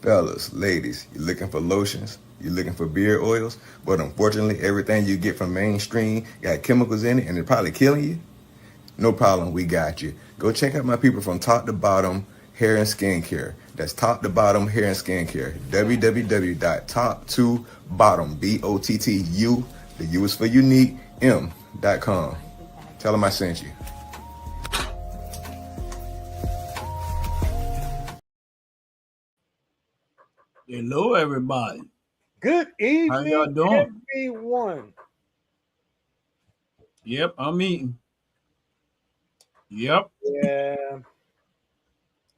Fellas, ladies, you looking for lotions? You looking for beard oils? But unfortunately, everything you get from mainstream got chemicals in it and it's probably killing you? No problem, we got you. Go check out my people from Top to Bottom Hair and Skincare. That's Top to Bottom Hair and Skincare. www.top2bottom, BOTTU, the U is for unique, M.com. Tell them I sent you. Hello, everybody. Good How y'all evening, doing? everyone. Yep, I'm eating. Yep. Yeah,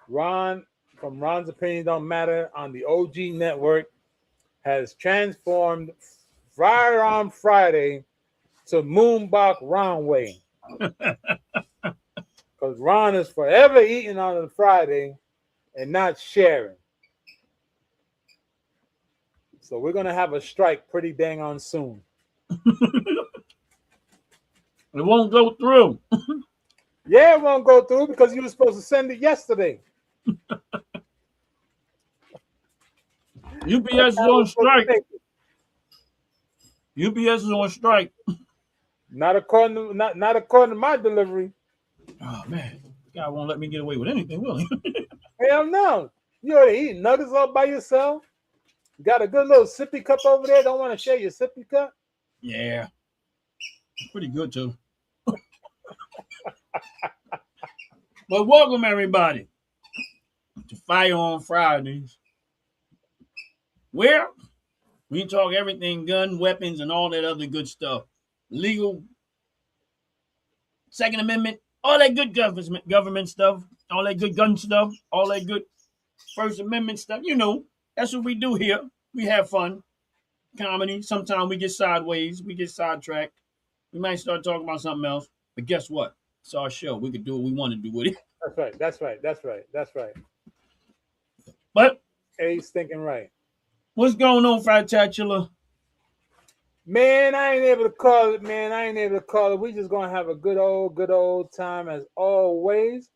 Ron from Ron's Opinion Don't Matter on the OG Network has transformed Firearm Friday to Moonbach Ron Way. Because Ron is forever eating on a Friday and not sharing. So we're gonna have a strike pretty dang on soon. It won't go through. Yeah, it won't go through because you were supposed to send it yesterday. UPS is on strike. UPS is on strike. Not according to my delivery. Oh man, God won't let me get away with anything, will he? Hell no. You already eating nuggets all by yourself. Got a good little sippy cup over there. Don't want to share your sippy cup? Yeah, pretty good too. But welcome everybody to Firearm Fridays, where we talk everything gun, weapons, and all that other good stuff. Legal, Second Amendment, all that good government stuff, all that good gun stuff, all that good First Amendment stuff. You know, that's what we do here. We have fun, comedy. Sometimes we get sideways, we get sidetracked. We might start talking about something else. But guess what? It's our show. We could do what we want to do with it. That's right. That's right. That's right. That's right. But A's thinking right. what's going on, Fritatula? Man, I ain't able to call it, man. I ain't able to call it. We just gonna have a good old time as always.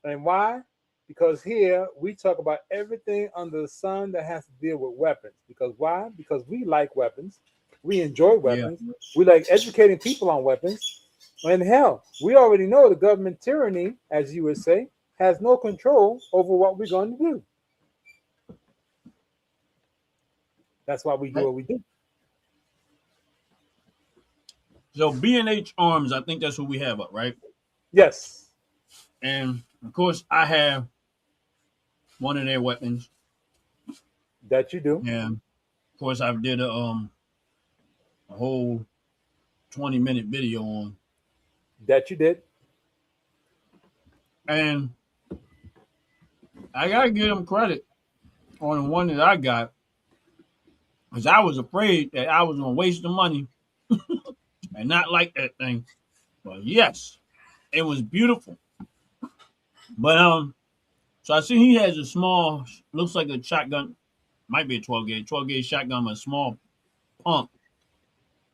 And why? Because here we talk about everything under the sun that has to deal with weapons. Because why? Because we like weapons. We enjoy Yeah. weapons. We like educating people on weapons. And hell, we already know the government tyranny, as you would say, has no control over what we're going to do. That's why we do what we do. So B&H Arms, I think that's what we have up, right? Yes. And of course, I have one of their weapons. That you do. And of course, I did a whole 20-minute video on. That you did. And I gotta give them credit on the one that I got, because I was afraid that I was gonna waste the money and not like that thing. But yes, it was beautiful. But so I see he has a small, looks like a shotgun, might be a 12 gauge shotgun, but a small pump.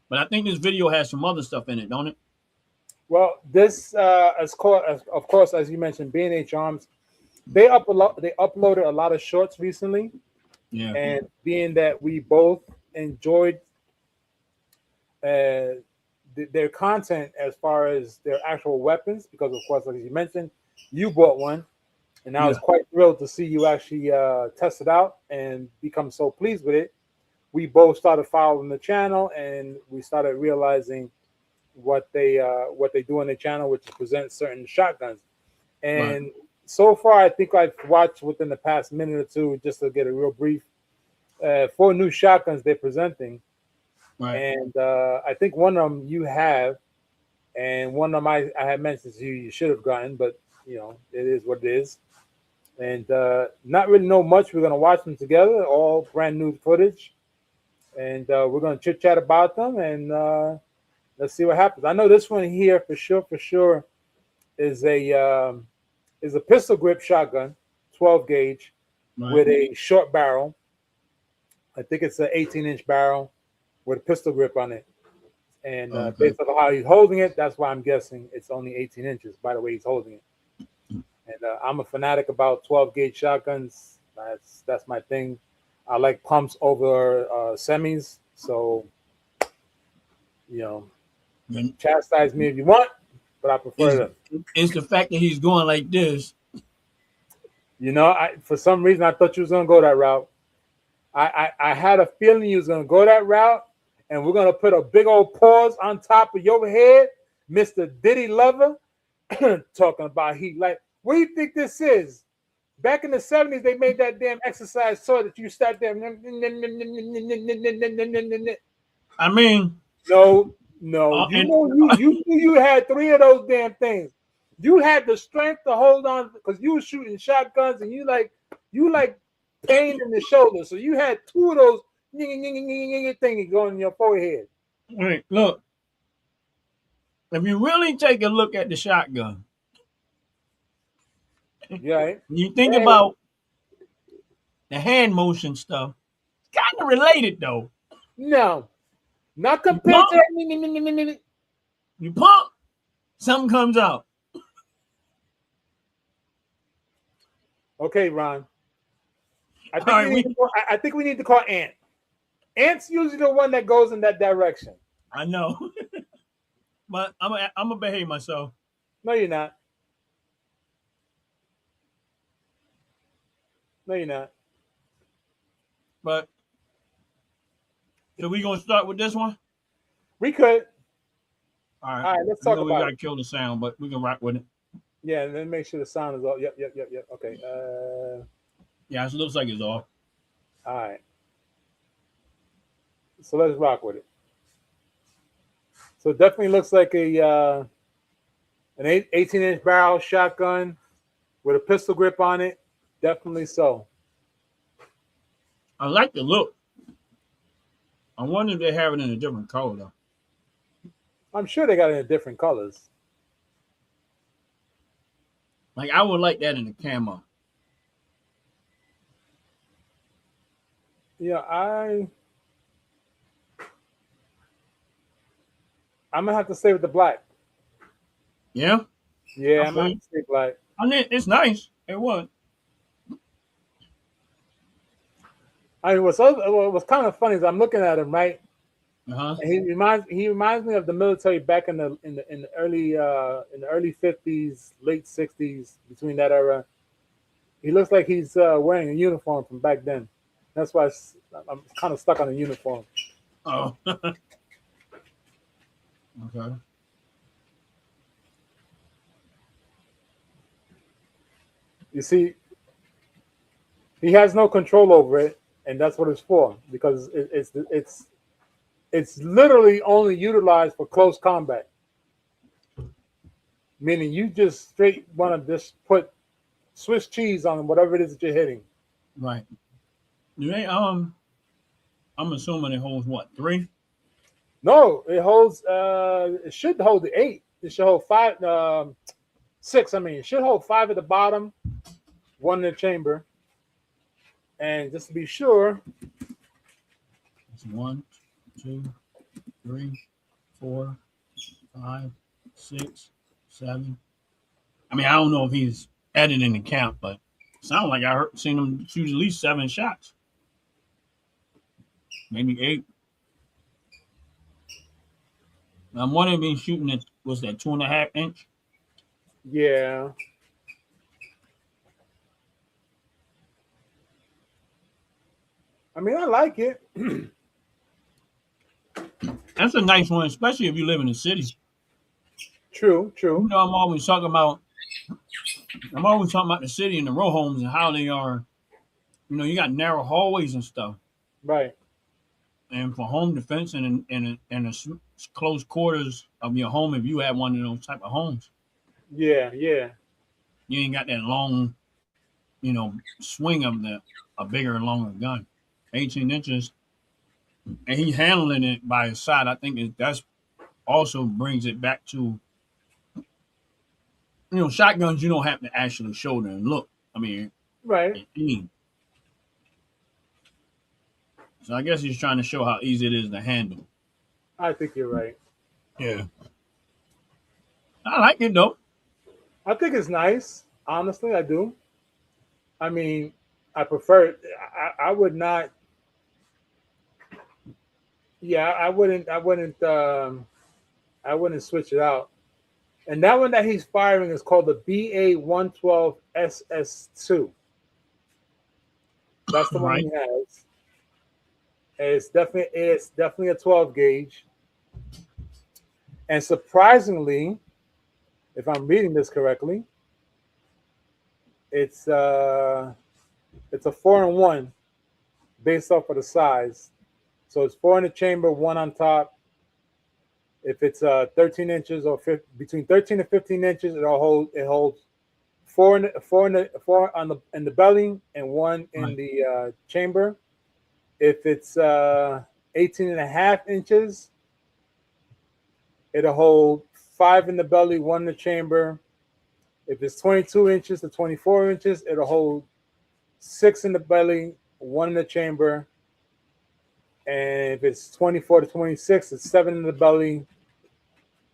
But I think this video has some other stuff in it, don't it? Well, this of course, as you mentioned, B&H Arms, they uploaded a lot of shorts recently, Yeah. and being that we both enjoyed their content as far as their actual weapons, because of course, like you mentioned, you bought one, and I was Yeah. quite thrilled to see you actually test it out and become so pleased with it. We both started following the channel, and we started realizing what they do on the channel, which is present certain shotguns. And Right. so far, I think I've watched within the past minute or two, just to get a real brief, 4 new shotguns they're presenting. Right. And I think one of them you have, and one of them I had mentioned to you you should have gotten, but it is what it is. And not really know much. We're gonna watch them together, all brand new footage, and we're gonna chit chat about them, and let's see what happens. I know this one here for sure is a pistol grip shotgun, 12 gauge, Right. with a short barrel. I think it's an 18-inch barrel with a pistol grip on it. And Okay. based on how he's holding it, that's why I'm guessing it's only 18 inches by the way he's holding it. And I'm a fanatic about 12 gauge shotguns. That's my thing. I like pumps over semis. So you know, And chastise me if you want, but I prefer It's, them. it's the fact that he's going like this. You know, I for some reason I thought you was gonna go that route. I had a feeling you was gonna go that route, and we're gonna put a big old pause on top of your head, Mister Diddy Lover, talking about heat. Like, what do you think this is? Back in the 70s, they made that damn exercise so that you start there. I mean, No, no. You and know you knew you had three of those damn things. You had the strength to hold on because you were shooting shotguns and you like pain in the shoulder. So you had two of those things going in your forehead. wait, look, if you really take a look at the shotgun, Yeah. Right? you think Hey, about the hand motion stuff, it's kind of related though. no, not You compared pump, to. you pump, something comes out. Okay, Ron. I All think right, I think we need to call Ant. Ant's usually the one that goes in that direction. I know, but I'm gonna behave myself. No, you're not. No, you're not. But so we gonna start with this one. We could. All right, All right, let's we talk know we about it. gotta kill the sound, but we can rock with it. Yeah, and then make sure the sound is all. Yep, yep, yep, yep. Okay. Yeah, it looks like it's off. All right. So let's rock with it. So it definitely looks like an 18-inch barrel shotgun with a pistol grip on it. Definitely so. I like the look. I wonder if they have it in a different color though. I'm sure they got it in different colors. Like I would like that in the camo. Yeah, I'm gonna have to stay with the black. Yeah, Yeah, I I'm gonna feel have you. to stay black. I mean, it's nice. It was. I mean, what's kind of funny is I'm looking at him right. Uh huh. And he reminds me of the military back in the early 50s, late 60s, between that era. He looks like he's wearing a uniform from back then. That's why I'm kind of stuck on a uniform. Oh. Okay. You see, he has no control over it, and that's what it's for because it's literally only utilized for close combat. Meaning you just straight want to just put Swiss cheese on whatever it is that you're hitting. Right. Do they I'm assuming it holds what, 3? No, it holds. It should hold the 8. It should hold 5, 6. I mean, it should hold 5 at the bottom, 1 in the chamber, and just to be sure, It's 1, 2, 3, 4, 5, 6, 7. I mean, I don't know if he's added in the count, but it sounds like seen him shoot at least 7 shots. Maybe 8. I'm wondering if he's shooting at was that 2.5 inch? yeah. I mean, I like it. That's a nice one, especially if you live in the city. True, You true. know, I'm always talking about the city and the row homes and how they are. You know, you got narrow hallways and stuff. Right. And for home defense and close quarters of your home, if you have one of those type of homes, Yeah, yeah. you ain't got that long, swing of a bigger and longer gun. 18 inches, and he handling it by his side. I think that's also brings it back to shotguns. You don't have to actually shoulder and look. I mean, Right. aim. So I guess he's trying to show how easy it is to handle. I think you're right. Yeah, I like it though. I think it's nice. Honestly, I do. I mean, I prefer. I would not. Yeah, I wouldn't. I wouldn't. I wouldn't switch it out. And that one that he's firing is called the BA-112 SS2. That's the one Right. he has. And it's definitely a 12 gauge. And surprisingly, if I'm reading this correctly, it's uh it's a 4-in-1 based off of the size. So it's 4 in the chamber, one on top. If it's 13 inches or between 13 and 15 inches, it holds four on the in the belly and one in Right. the chamber. If it's 18 and a half inches, it'll hold 5 in the belly, one in the chamber. If it's 22 inches to 24 inches, it'll hold 6 in the belly, one in the chamber. And if it's 24 to 26, it's 7 in the belly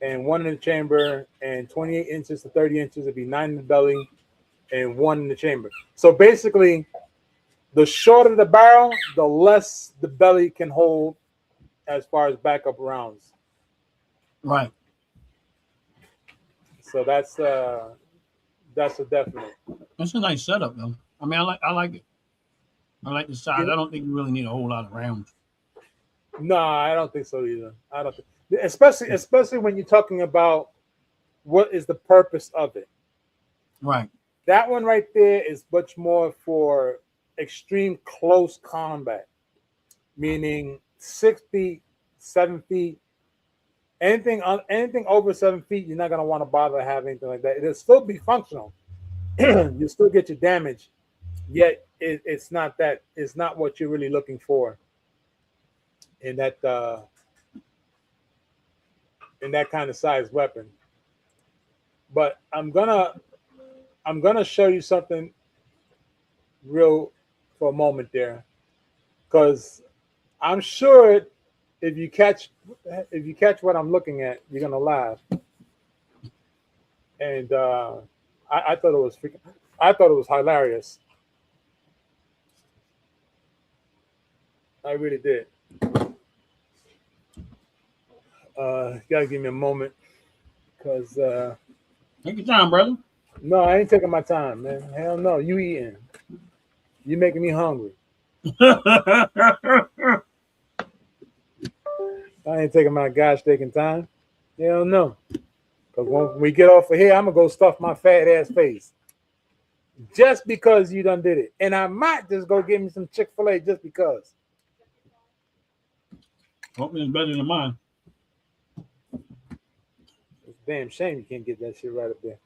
and one in the chamber. And 28 inches to 30 inches, it'd be 9 in the belly and one in the chamber. So basically, the shorter the barrel, the less the belly can hold as far as backup rounds. Right. So that's a definite. That's a nice setup, though. I mean, I like it. I like the size. You know, I don't think you really need a whole lot of rounds. no, I don't think so either. I don't think, especially when you're talking about what is the purpose of it. Right. That one right there is much more for extreme close combat, meaning 6 feet, 7 feet, anything over 7 feet, you're not gonna want to bother to have anything like that. It'll still be functional. You still get your damage, yet it's not that. It's not what you're really looking for in that kind of size weapon. But I'm gonna show you something real for a moment there, because I'm sure if you catch what I'm looking at, you're gonna laugh. And I thought it was hilarious. I really did. You gotta give me a moment, because Take your time, brother. no, I ain't taking my time, man. Hell no, you eating? You making me hungry. I ain't taking my gosh taking time. Hell no. Because when we get off of here, I'm gonna go stuff my fat ass face. Just because you done did it. And I might just go get me some Chick-fil-A just because. Hopefully it's better than mine. It's a damn shame you can't get that shit right up there.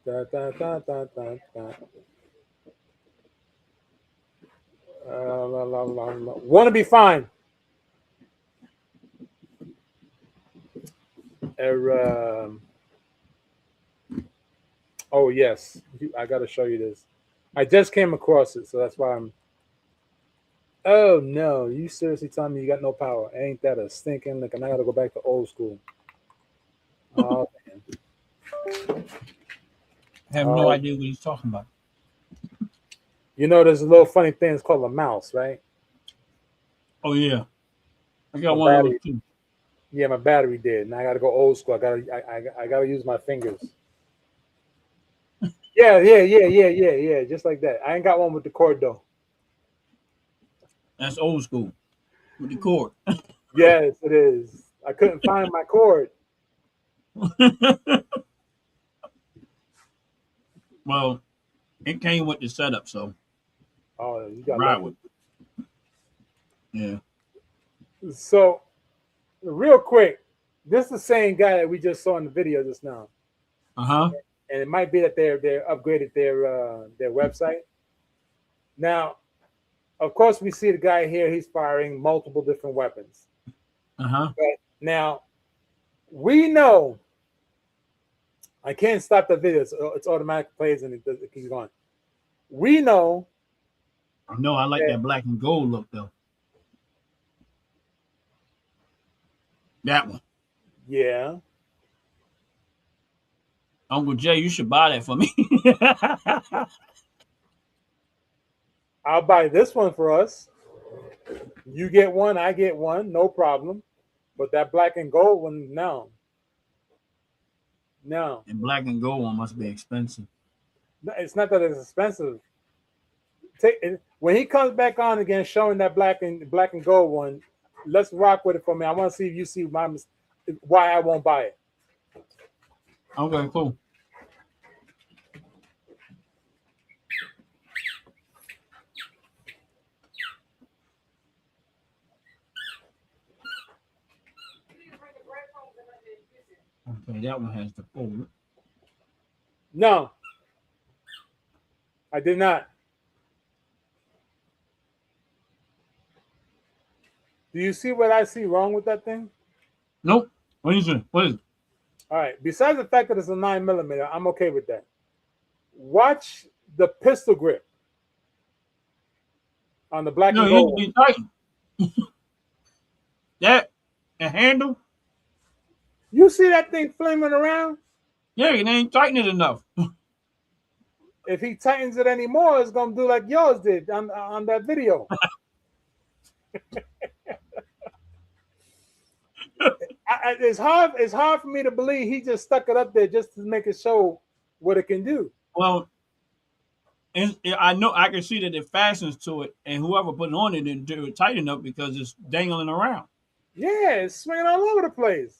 Da, da, da, da, da, da. Want to be fine. Oh yes, I got to show you this. I just came across it, so that's why I'm. Oh no! You seriously telling me you got no power? Ain't that a stinking lick? And I got to go back to old school. Oh man! I have no idea what he's talking about. You know, there's a little funny thing. It's called a mouse, right? Oh yeah, I got My one of battery. those too. Yeah, my battery did, and I got to go old school. I got to use my fingers. Yeah. Just like that. I ain't got one with the cord though. That's old school with the cord. Yes, it is. I couldn't find my cord. Well, it came with the setup, so Oh, you got ride lucky. with it. Yeah. So, real quick, this is the same guy that we just saw in the video just now, Uh-huh. and it might be that they're upgraded their website. Now, of course, we see the guy here. He's firing multiple different weapons. Uh-huh. But now, we know. I can't stop the video. It's automatic plays and it keeps going. We know. No, I like that black and gold look though. That one. Yeah. Uncle Jay, you should buy that for me. I'll buy this one for us. You get one, I get one, no problem. But that black and gold one, no, no. And black and gold one must be expensive. No, it's not that it's expensive. When he comes back on again, showing that black and gold one, let's rock with it for me. I want to see if you see why I won't buy it. Okay, cool. Okay, that one has the fold. No, I did not. Do you see what I see wrong with that thing? Nope. What is it? What is it? All right. Besides the fact that it's a 9mm, I'm okay with that. Watch the pistol grip on the black No, and you need gold to one. be tight. That and handle. You see that thing flaming around? Yeah, it ain't tighten it enough. If he tightens it anymore, it's gonna do like yours did on that video. It's hard for me to believe he just stuck it up there just to make it show what it can do. Well, I know I can see that it fastens to it, and whoever put it on it didn't do it tight enough because it's dangling around. Yeah, it's swinging all over the place.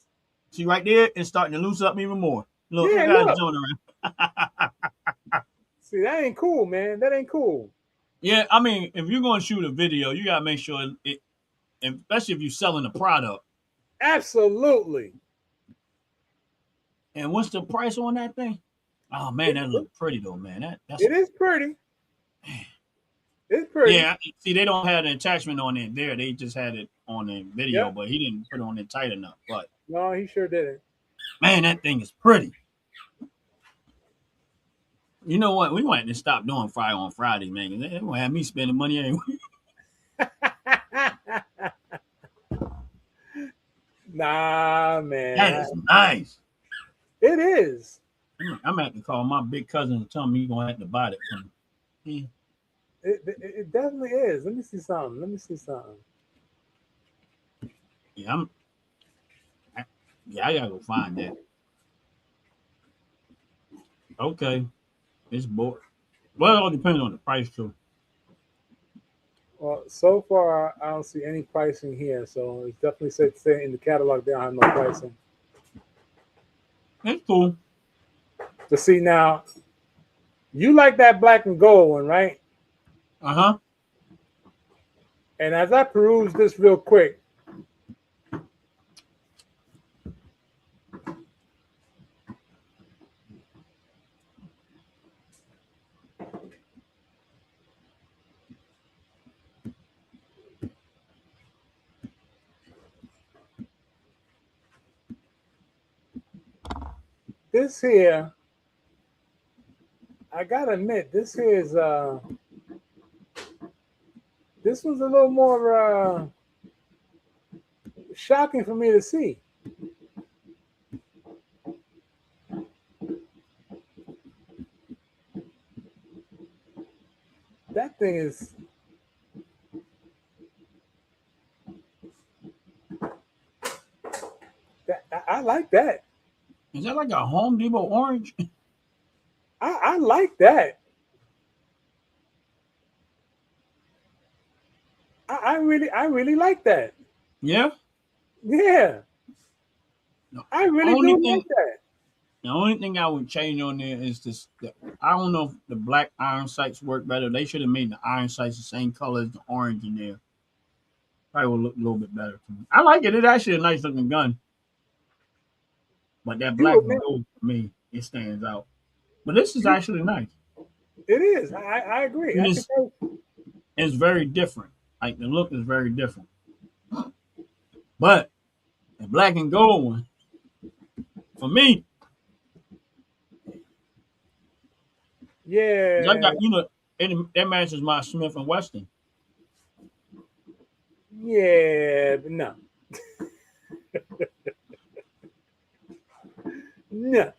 See right there, it's starting to loosen up even more. Look Yeah, how it's look. doing around. See, that ain't cool, man. That ain't cool. Yeah, I mean, if you're going to shoot a video, you gotta make sure it, especially if you're selling a product. Absolutely. And what's the price on that thing? Oh man, that looks pretty though, man. That's It is pretty. It's pretty. yeah. See, they don't have the attachment on it there. They just had it on the video, Yep. but he didn't put it on it tight enough. But No, he sure didn't. man, that thing is pretty. You know what? We might to stop doing Firearm Fridays, man. They won't have me spending money anyway. Nah, That man. is nice. It is. I'm gonna have to call my big cousin and tell him he's gonna have to buy it from me. It definitely is. Let me see something. Yeah, I gotta go find that. Okay, it's bored. Well, it all depends on the price too. Well, so far I don't see any pricing here, so it's definitely said to say in the catalog they don't have no pricing. It's cool. But see now, you like that black and gold one, right? Uh-huh. And as I peruse this real quick, this here, I gotta admit, this here is this one's a little more shocking for me to see. That thing is I like that. Is that like a Home Depot orange? I like that. I really like that. Yeah. Yeah, No. I really Only do thing like that. The only thing I would change on there is this. I don't know if the black iron sights work better. They should have made the iron sights the same color as the orange in there. Probably would look a little bit better to me. I like it. It's actually a nice looking gun. But that black You and admit gold for me, it stands out. But this is actually nice. it is. I agree. And I can tell. it's very different. Like the look is very different. But the black and gold one, for me, I Yeah, got that matches my Smith and Wesson. yeah, but no, no.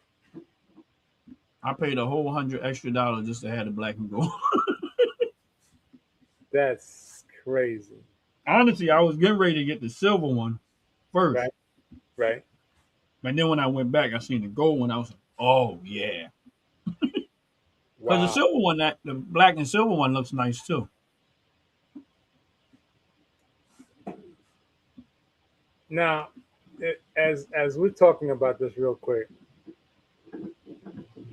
I paid a whole $100 extra just to have the black and gold. That's crazy. Honestly, I was getting ready to get the silver one first, Right, right. but then when I went back, I seen the gold one. I was like, oh yeah, because the Wow. silver one, that the black and silver one looks nice too. Now, as we're talking about this real quick,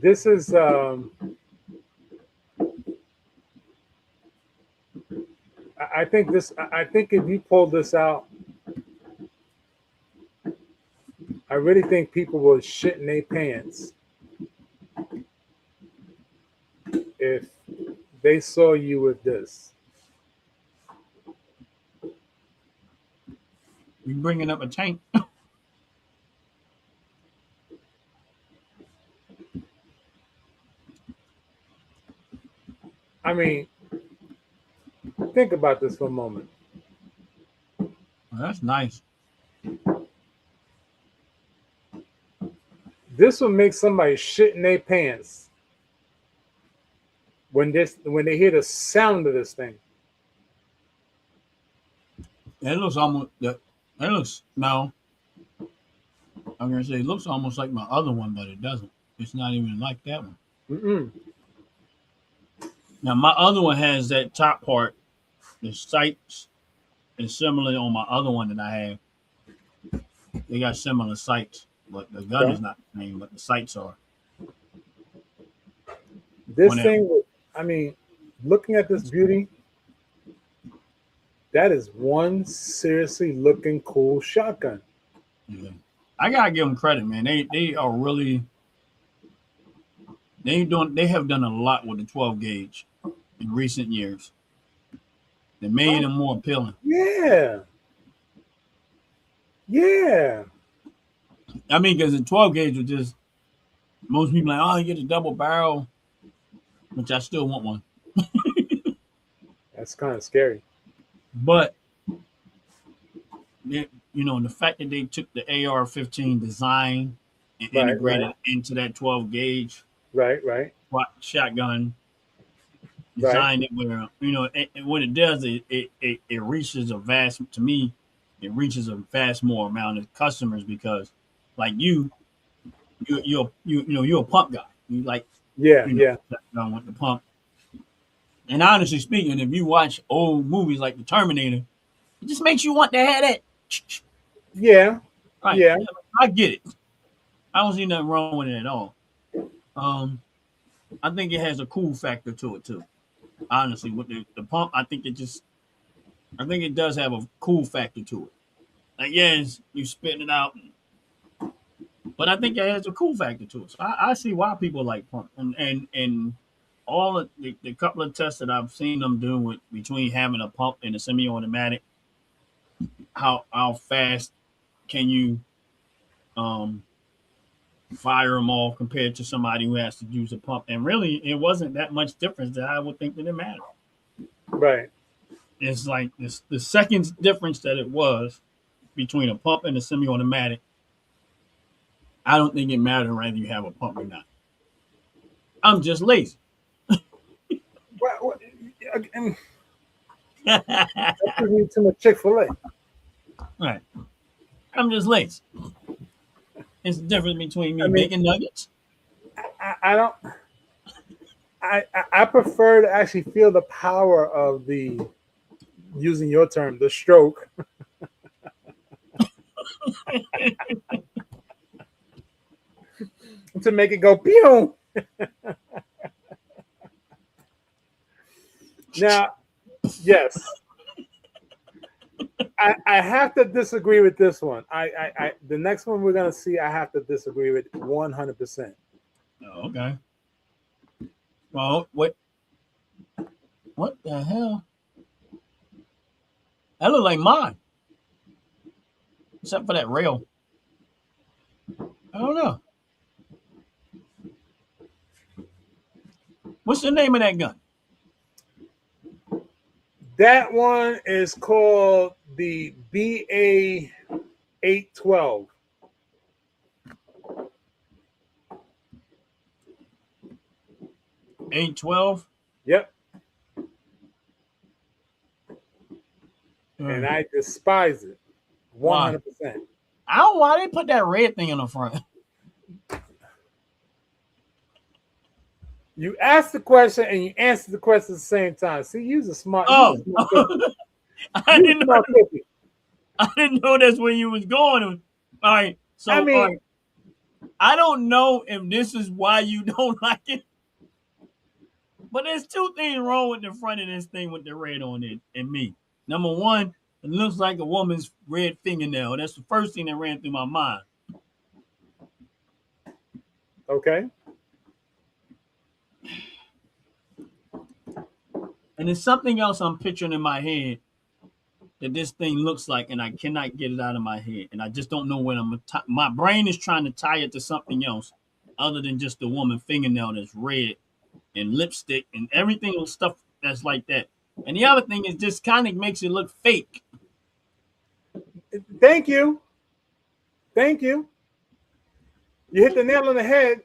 this is I think this I think if you pull this out, I really think people will shit in their pants if they saw you with this. You bringing up a tank? I mean, think about this for a moment. Oh, that's nice. This will make somebody shit in their pants when they hear the sound of this thing. It looks almost that. It looks no. I'm gonna say it looks almost like my other one, but it doesn't. It's not even like that one. Mm-mm. Now my other one has that top part. The sights is similar on my other one that I have. They got similar sights, but the gun Okay. is not the same. But the sights are on This that. thing, I mean, looking at this beauty, that is one seriously looking cool shotgun. Yeah. I gotta give them credit, man. They are really they have done a lot with the 12 gauge in recent years. They made Oh, them more appealing. yeah. Yeah. I mean, because the 12 gauge was just most people like, oh, you get a double barrel, which I still want one. That's kind of scary. But the fact that they took the AR-15 design and Right, right, integrated it into that 12 gauge right, right, shotgun, right. designed it where what it does it reaches a vast to me, it reaches a vast more amount of customers because like you're a pump guy. You like Yeah, you know yeah. shotgun with the pump. And honestly speaking, if you watch old movies like the Terminator, it just makes you want to have that. Yeah, Right. yeah. Yeah, I get it. I don't see nothing wrong with it at all. Um, I think it has a cool factor to it too. Honestly, with the pump, I think it does have a cool factor to it. Like, yes, you spitting it out, but I think it has a cool factor to it. So I see why people like pump, and all of the couple of tests that I've seen them do with between having a pump and a semi-automatic, how fast can you um fire them off compared to somebody who has to use a pump, and really it wasn't that much difference that I would think that it mattered. Right. It's like this the seconds difference that it was between a pump and a semi-automatic. I don't think it mattered whether you have a pump or not. I'm just lazy. What, again, Right. that gives me too much Chick-fil-A. I'm just lazy. It's the difference between I me mean, making nuggets. I don't. I prefer to actually feel the power of the using your term, the stroke, to make it go pew. Now, yes, I have to disagree with this one. The next one we're gonna see, I have to disagree with 100%. Oh, okay. Well, what the hell? That look like mine, except for that rail. I don't know. What's the name of that gun? That one is called the BA 812. 812. Yep. And I despise it. 100%. I don't know why they put that red thing in the front. You ask the question and you answer the question at the same time. See, you're a smart. Oh, I didn't know. I didn't know that's where you was going. All right, so I mean, I don't know if this is why you don't like it, but there's two things wrong with the front of this thing with the red on it and me. Number one, it looks like a woman's red fingernail. That's the first thing that ran through my mind. Okay. And there's something else I'm picturing in my head that this thing looks like, and I cannot get it out of my head. And I just don't know when my brain is trying to tie it to something else other than just the woman fingernail that's red and lipstick and everything and stuff that's like that. And the other thing is just kind of makes it look fake. Thank you. Thank you. You hit the nail on the head.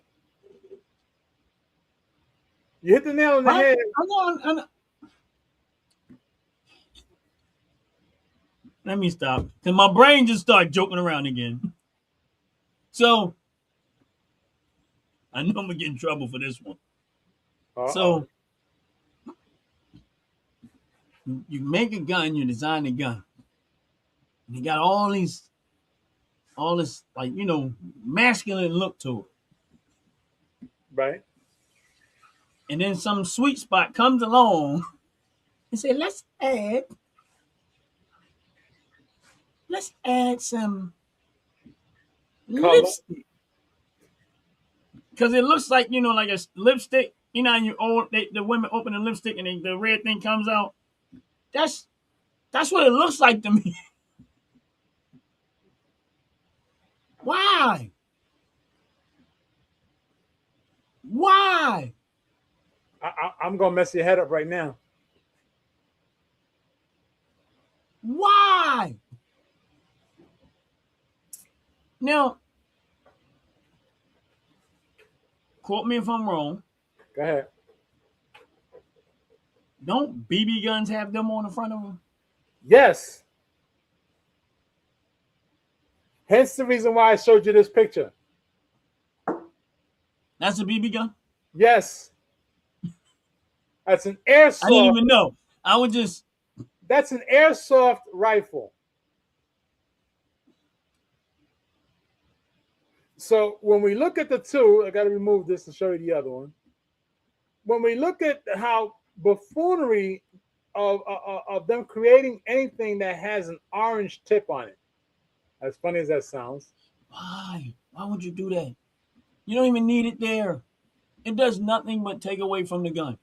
You hit the nail on the head. Let me stop. Because my brain just started joking around again. So, I know I'm going to get in trouble for this one. Uh-oh. So, you make a gun, you design a gun. And you got all this, like, masculine look to it. Right. And then some sweet spot comes along and say, let's add some lipstick. Because it looks like, like a lipstick. The women open the lipstick and the red thing comes out. That's what it looks like to me. Why? I'm going to mess your head up right now. Why? Now, quote me if I'm wrong. Go ahead. Don't BB guns have them on the front of them? Yes. Hence the reason why I showed you this picture. That's a BB gun? Yes. That's an airsoft. I didn't even know. That's an airsoft rifle. So when we look at the two, I got to remove this and show you the other one. When we look at how buffoonery of them creating anything that has an orange tip on it, as funny as that sounds. Why? Why would you do that? You don't even need it there. It does nothing but take away from the gun.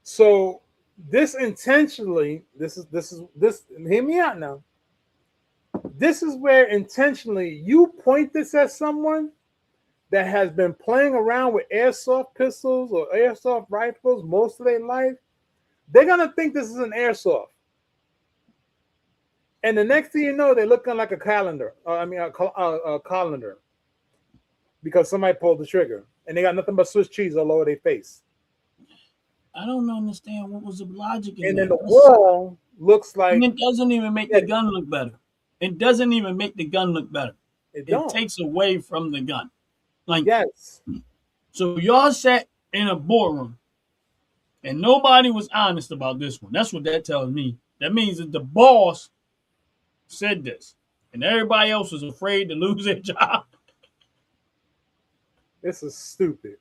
So this intentionally, this hear me out now. This is where intentionally you point this at someone that has been playing around with airsoft pistols or airsoft rifles most of their life. They're gonna think this is an airsoft, and the next thing you know, they're looking like a calendar. A colander, because somebody pulled the trigger, and they got nothing but Swiss cheese all over their face. I don't understand what was the logic in and that. then the wall looks like. And it doesn't even make the gun look better. It doesn't even make the gun look better. It takes away from the gun. Yes. So y'all sat in a boardroom and nobody was honest about this one. That's what that tells me. That means that the boss said this and everybody else was afraid to lose their job. This is stupid.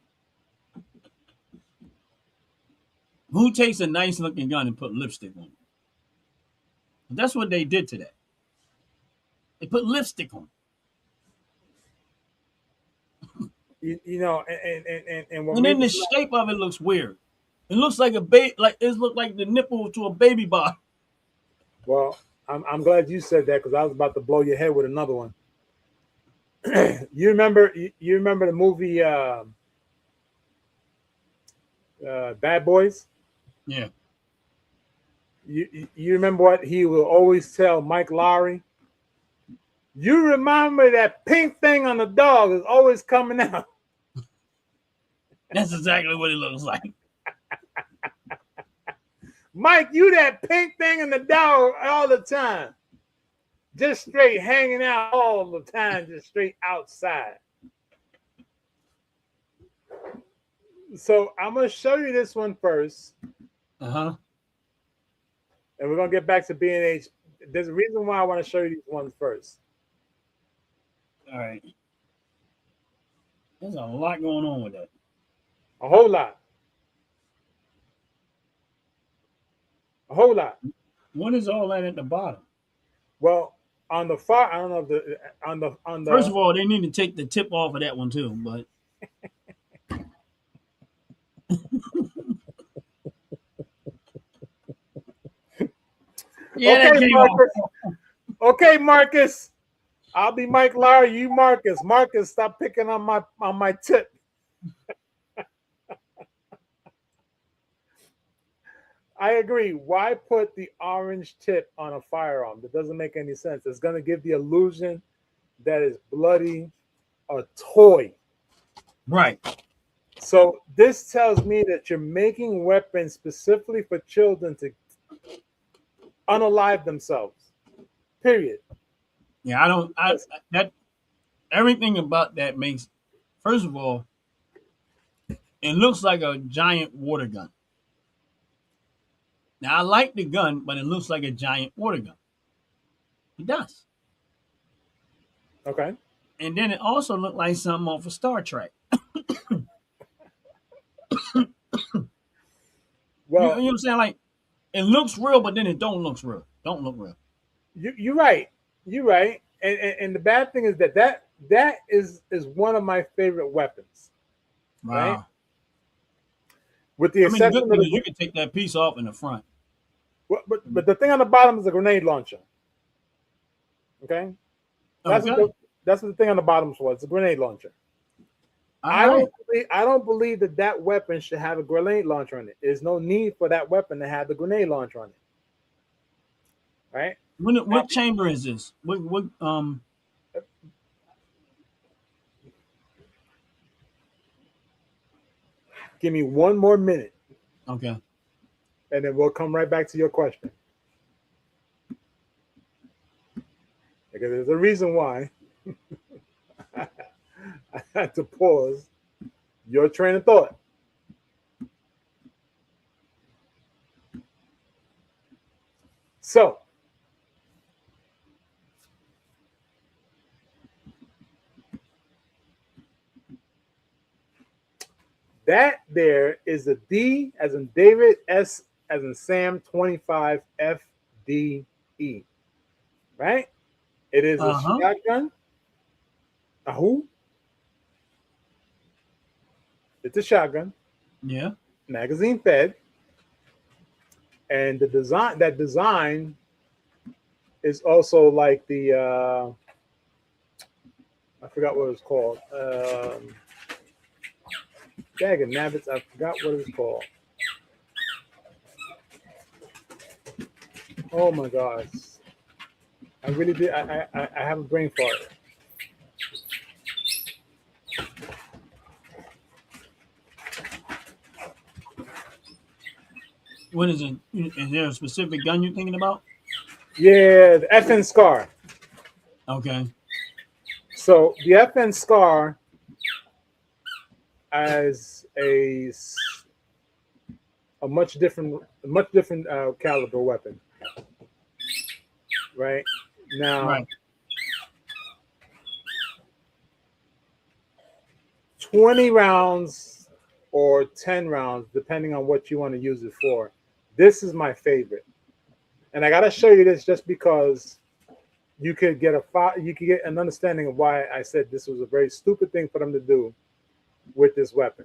Who takes a nice looking gun and put lipstick on it? That's what they did to that. They put lipstick on it. And then the shape of it looks weird. It looks like like the nipple to a baby bottle. Well, I'm glad you said that because I was about to blow your head with another one. You remember the movie Bad Boys? Yeah. You remember what he will always tell Mike Lowry? You remember that pink thing on the dog is always coming out. That's exactly what it looks like. Mike, you that pink thing in the dog all the time. Just straight hanging out all the time, just straight outside. So I'm gonna show you this one first, Uh-huh. and we're gonna get back to B&H. There's a reason why I want to show you these ones first. All right. There's a lot going on with that. A whole lot. A whole lot. What is all that at the bottom? Well, on the far, I don't know if the on First the of all, they need to take the tip off of that one too. But yeah, okay, that came Marcus. off. Okay, Marcus. I'll be Mike Lauer. You, Marcus. Marcus, stop picking on my tip. I agree. Why put the orange tip on a firearm? That doesn't make any sense. It's going to give the illusion that is bloody a toy. Right. So this tells me that you're making weapons specifically for children to unalive themselves. Period. Yeah, I don't. That everything about that makes. First of all, it looks like a giant water gun. Now I like the gun, but it looks like a giant water gun. It does. Okay. And then it also looked like something off of Star Trek. You know Well, what I'm saying? Like it looks real, but then it don't look real. Don't look real. you're right. You're right. And the bad thing is that is one of my favorite weapons. Right. Wow. With the I mean, the exception good of thing is you the can take that piece off in the front. but the thing on the bottom is a grenade launcher. Okay. That's Okay. what that's what the thing on the bottom was. It's a grenade launcher. All right. I don't believe that weapon should have a grenade launcher on it. There's no need for that weapon to have the grenade launcher on it. Right? Now, What chamber is this? What give me one more minute, Okay. and then we'll come right back to your question. Because there's a reason why I had to pause your train of thought. So, that there is a D as in David, S as in Sam 25 FDE. Right? It is a Uh-huh. shotgun. A who? It's a shotgun, Yeah. magazine fed, and the design is also like the I forgot what it's called. Daggin nabbits, I forgot what it's called. Oh my gosh. I really did. I have a brain fart. What is it? Is there a specific gun you're thinking about? Yeah, the FN Scar. Okay. So the FN Scar as a much different caliber weapon. Right now, Right. 20 rounds or 10 rounds, depending on what you want to use it for. This is my favorite, and I gotta show you this just because you could get an understanding of why I said this was a very stupid thing for them to do with this weapon.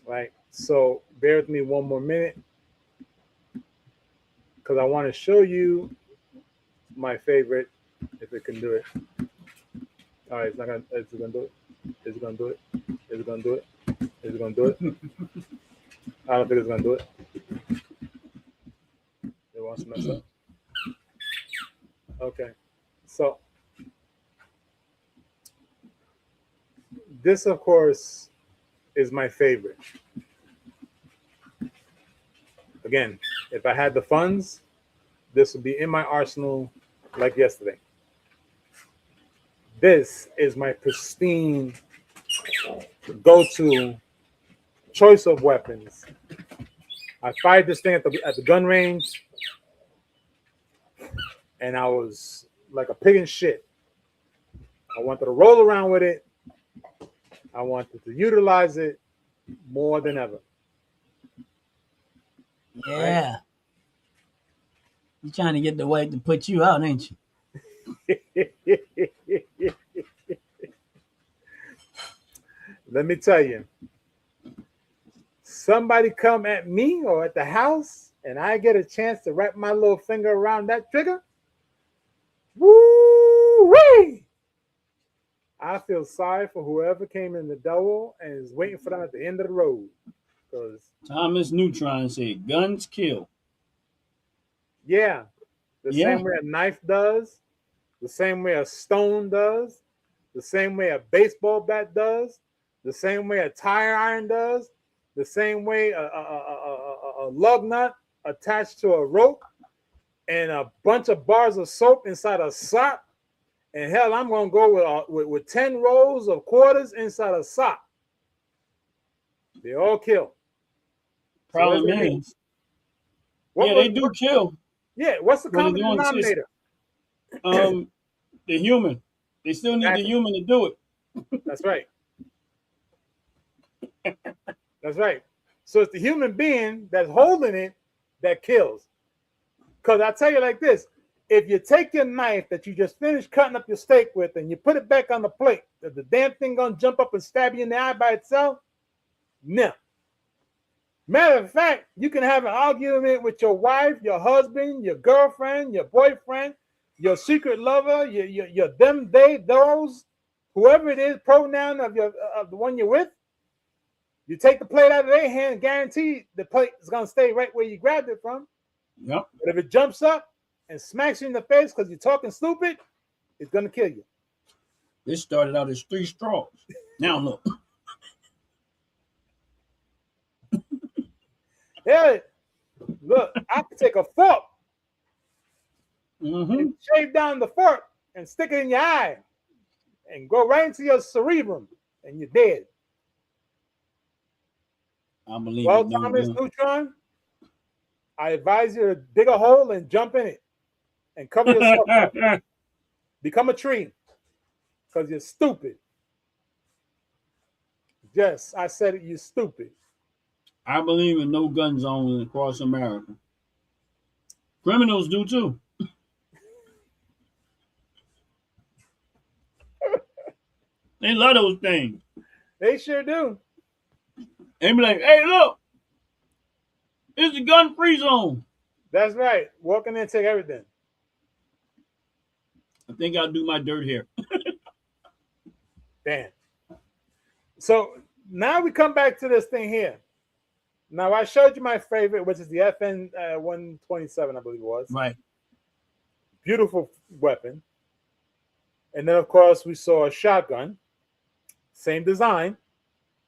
Right. So bear with me one more minute because I want to show you my favorite. If it can do it. All right, it's not gonna. Is it gonna do it? Is it gonna do it? Is it gonna do it? Is it gonna do it? I don't think it's gonna do it. It wants to mess up. Okay, so this, of course, is my favorite. Again, if I had the funds, this would be in my arsenal like yesterday. This is my pristine go-to choice of weapons. I fired this thing at the gun range, and I was like a pig in shit. I wanted to roll around with it. I wanted to utilize it more than ever. Yeah. Right? You're trying to get the way to put you out, ain't you? Let me tell you, somebody come at me or at the house and I get a chance to wrap my little finger around that trigger, woo-wee! I feel sorry for whoever came in the door and is waiting for them at the end of the road. Because Thomas Neutron said, guns kill. Yeah, the same way a knife does, the same way a stone does, the same way a baseball bat does, the same way a tire iron does, the same way a lug nut attached to a rope and a bunch of bars of soap inside a sock. And hell, I'm going to go with 10 rolls of quarters inside a sock. They all kill. Problem is, they do kill. Yeah, what's the common denominator? The human. They still need the human to do it. That's right. That's right. So it's the human being that's holding it that kills. Because I tell you like this, if you take your knife that you just finished cutting up your steak with and you put it back on the plate, is the damn thing going to jump up and stab you in the eye by itself? No. Matter of fact, you can have an argument with your wife, your husband, your girlfriend, your boyfriend, your secret lover, your them, they, those, whoever it is, pronoun of the one you're with. You take the plate out of their hand, guaranteed the plate is going to stay right where you grabbed it from. Yep. But if it jumps up and smacks you in the face because you're talking stupid, it's going to kill you. This started out as 3 straws. Now look. Yeah, look, I could take a fork and shave down the fork and stick it in your eye and go right into your cerebrum and you're dead. I believe well, Thomas Neutron, I advise you to dig a hole and jump in it and cover yourself up. Become a tree because you're stupid. Yes, I said it, you're stupid. I believe in no gun zones across America. Criminals do too. They love those things. They sure do. They be like, hey, look, it's a gun-free zone. That's right. Walk in there and take everything. I think I'll do my dirt here. Damn. So now we come back to this thing here. Now, I showed you my favorite, which is the FN 127, I believe it was. Right. Beautiful weapon. And then, of course, we saw a shotgun. Same design.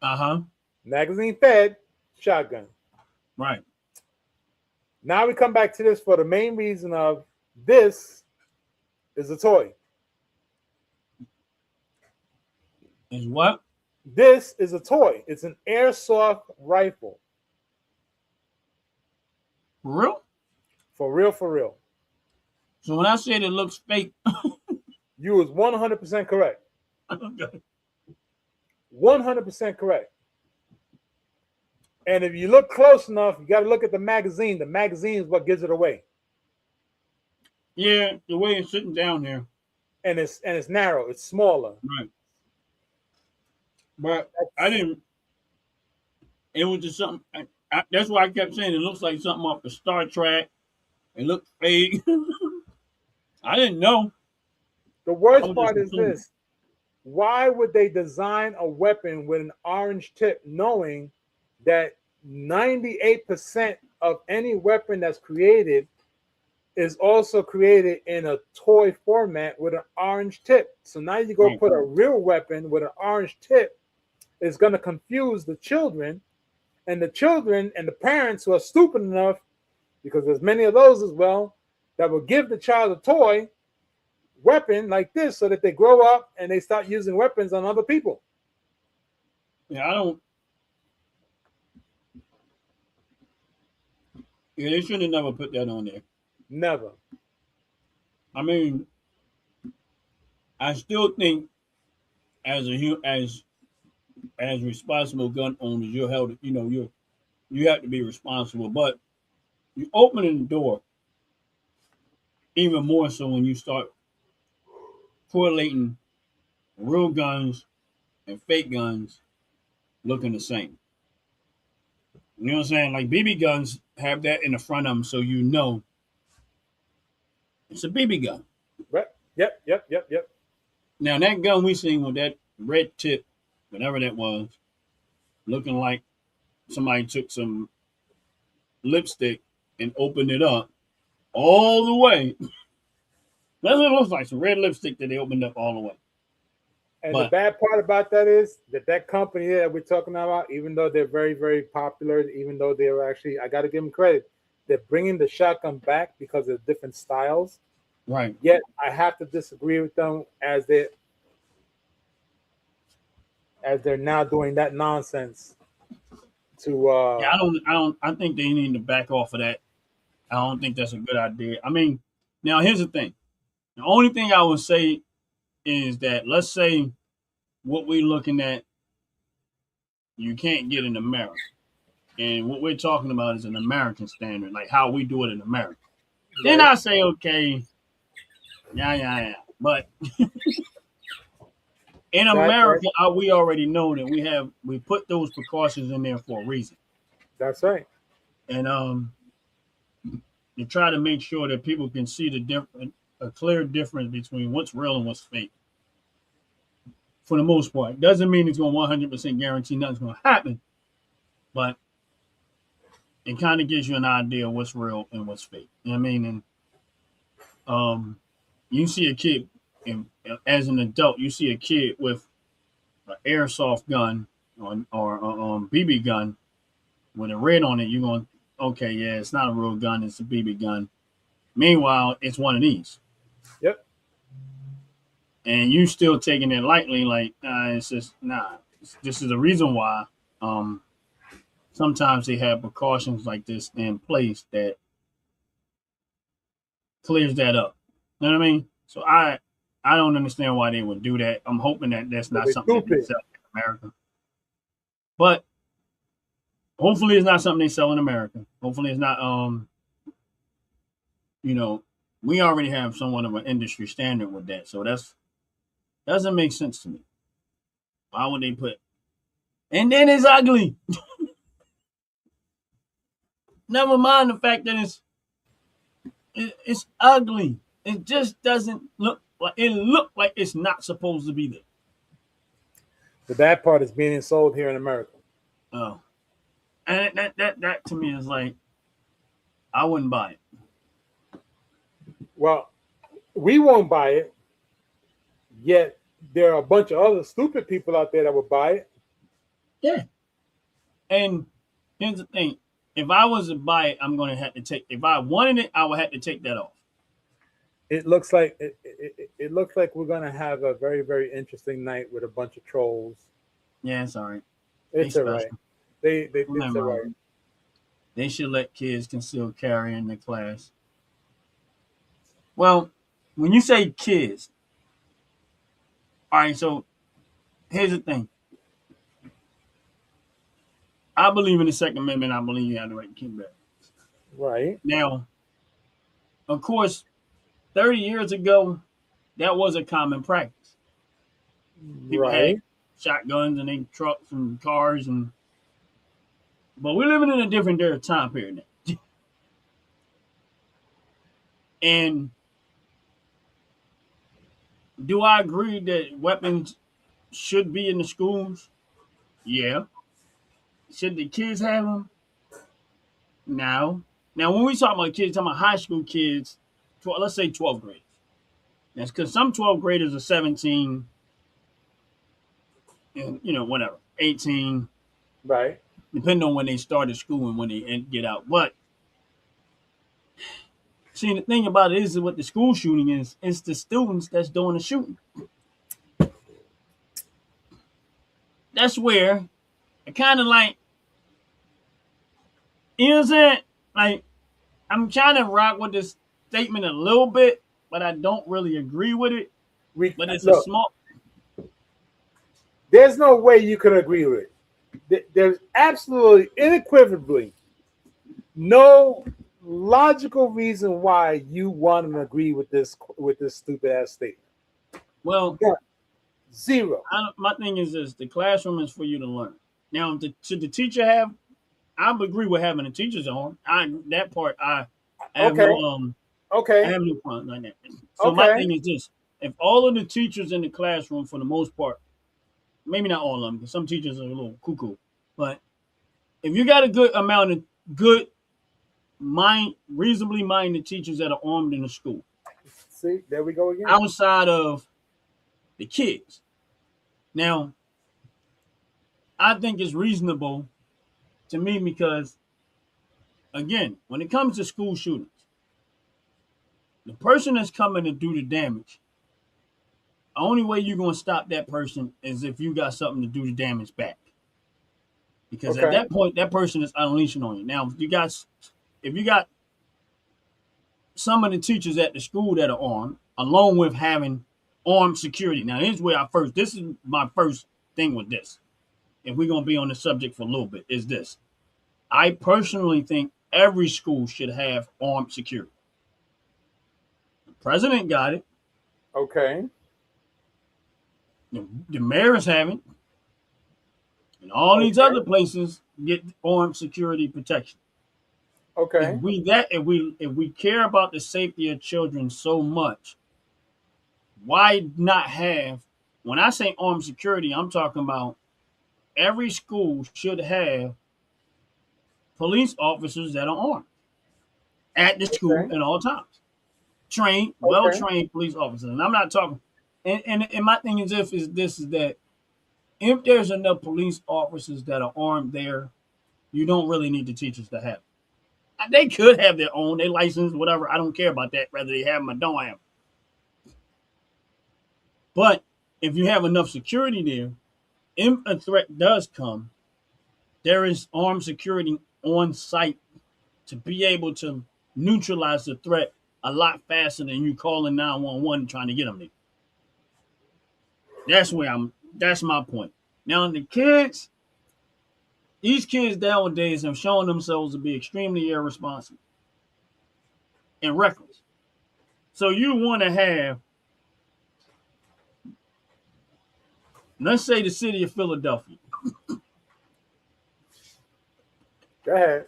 Uh-huh. Magazine fed shotgun. Right. Now we come back to this for the main reason of this is a toy. Is what? This is a toy. It's an airsoft rifle. For real? For real, for real. So when I said it looks fake, you was 100% correct. Okay. 100% correct. And if you look close enough, you got to look at the magazine. The magazine is what gives it away. Yeah, the way it's sitting down there. And it's narrow. It's smaller. Right. But I didn't. It was just something. That's why I kept saying it looks like something off the Star Trek. It looked fake. I didn't know. The worst part is this. Why would they design a weapon with an orange tip knowing that 98% of any weapon that's created is also created in a toy format with an orange tip? So now you go put a real weapon with an orange tip. is going to confuse the children, and the children and the parents who are stupid enough, because there's many of those as well, that will give the child a toy weapon like this so that they grow up and they start using weapons on other people. Yeah, I don't. Yeah, they should have never put that on there. Never. I mean, I still think as responsible gun owners, you're held. You have to be responsible, but you're opening the door even more so when you start correlating real guns and fake guns looking the same. You know what I'm saying? Like BB guns have that in the front of them, so you know it's a BB gun. Right. Yep. Now that gun we seen with that red tip, whatever that was, looking like somebody took some lipstick and opened it up all the way. That's what it looks like, some red lipstick that they opened up all the way. And the bad part about that is that company that we're talking about, even though they're very, very popular, even though they're actually, I got to give them credit, they're bringing the shotgun back because of different styles. Right. Yet I have to disagree with them as they're now doing that nonsense. Yeah, I think they need to back off of that. I don't think that's a good idea. I mean, now here's the thing. The only thing I would say is that, let's say what we're looking at, you can't get in America. And what we're talking about is an American standard, like how we do it in America. Right. Then I say, okay, yeah. But in America, we already know that we put those precautions in there for a reason. That's right. And you try to make sure that people can see a clear difference between what's real and what's fake. For the most part, doesn't mean it's going to 100% guarantee nothing's going to happen, but it kind of gives you an idea of what's real and what's fake. You know what I mean? And you see a kid, as an adult, you see a kid with an airsoft gun or BB gun with a red on it. You're going, okay, yeah, it's not a real gun; it's a BB gun. Meanwhile, it's one of these. Yep. And you still taking it lightly, like it's just this is the reason why. Sometimes they have precautions like this in place that clears that up. You know what I mean? So I don't understand why they would do that. I'm hoping that that's not something that they sell in America. But hopefully it's not something they sell in America. Hopefully it's not we already have somewhat of an industry standard with that. So that's doesn't make sense to me. Why would they put? And then it's ugly. Never mind the fact that it's ugly. It just doesn't look like it's not supposed to be there. The bad part is being sold here in America. Oh, and that to me is like, I wouldn't buy it. Well, we won't buy it. Yet there are a bunch of other stupid people out there that would buy it. Yeah. And here's the thing. If I was to buy it, I'm going to have to take. If I wanted it, I would have to take that off. It looks like it looks like we're going to have a very, very interesting night with a bunch of trolls. Yeah, it's all right. It's all right. It's all right. They should let kids conceal carry in the class. Well, when you say kids, all right. So here's the thing. I believe in the Second Amendment. I believe you have the right to keep bear. Right. Now, of course, 30 years ago, that was a common practice. People had shotguns and they trucks and cars, but we're living in a different time period now. And do I agree that weapons should be in the schools? Yeah. Should the kids have them? No. Now, when we talk about kids, talking about high school kids, let's say 12th graders. That's because some 12th graders are 17 and, whatever. 18, Right. depending on when they started school and when they get out. But see, the thing about it is what the school shooting is, it's the students that's doing the shooting. That's where I kind of like, you know what I'm saying? Like, I'm trying to rock with this statement a little bit, but I don't really agree with it. We But it's a look. small. There's no way you can agree with it. There's absolutely, unequivocally, no logical reason why you want to agree with this stupid ass statement. Well, None. Zero. my thing is this: the classroom is for you to learn. Now, should the teacher have? I agree with having the teachers on. That part I have Okay. no I Okay. have no problem like that. So my Okay. thing is this: if all of the teachers in the classroom, for the most part, maybe not all of them, because some teachers are a little cuckoo, but if you got a good amount of good reasonably minded teachers that are armed in the school, See, there we go again. outside of the kids. Now, I think it's reasonable to me because, again, when it comes to school shootings, the person that's coming to do the damage, the only way you're going to stop that person is if you got something to do the damage back. Because at Okay. that point, that person is unleashing on you. Now, if you got some of the teachers at the school that are armed, along with having armed security. Now, this is my first thing with this. If we're going to be on the subject for a little bit, is this. I personally think every school should have armed security. The president got it. Okay. The mayors have it. And all these Okay. other places get armed security protection. Okay. If we care about the safety of children so much, why not have, when I say armed security, I'm talking about every school should have police officers that are armed at the school Okay. at all times. Trained, well Okay. trained police officers. And I'm not talking, and my thing is that if there's enough police officers that are armed there, you don't really need the teachers to have. They could have their own, their license, whatever. I don't care about that, whether they have them or don't have them. But if you have enough security there, if a threat does come, there is armed security on site to be able to neutralize the threat a lot faster than you calling 911 and trying to get them there. That's my point. Now these kids nowadays have shown themselves to be extremely irresponsible and reckless. So you want to have, let's say, the city of Philadelphia. Go ahead.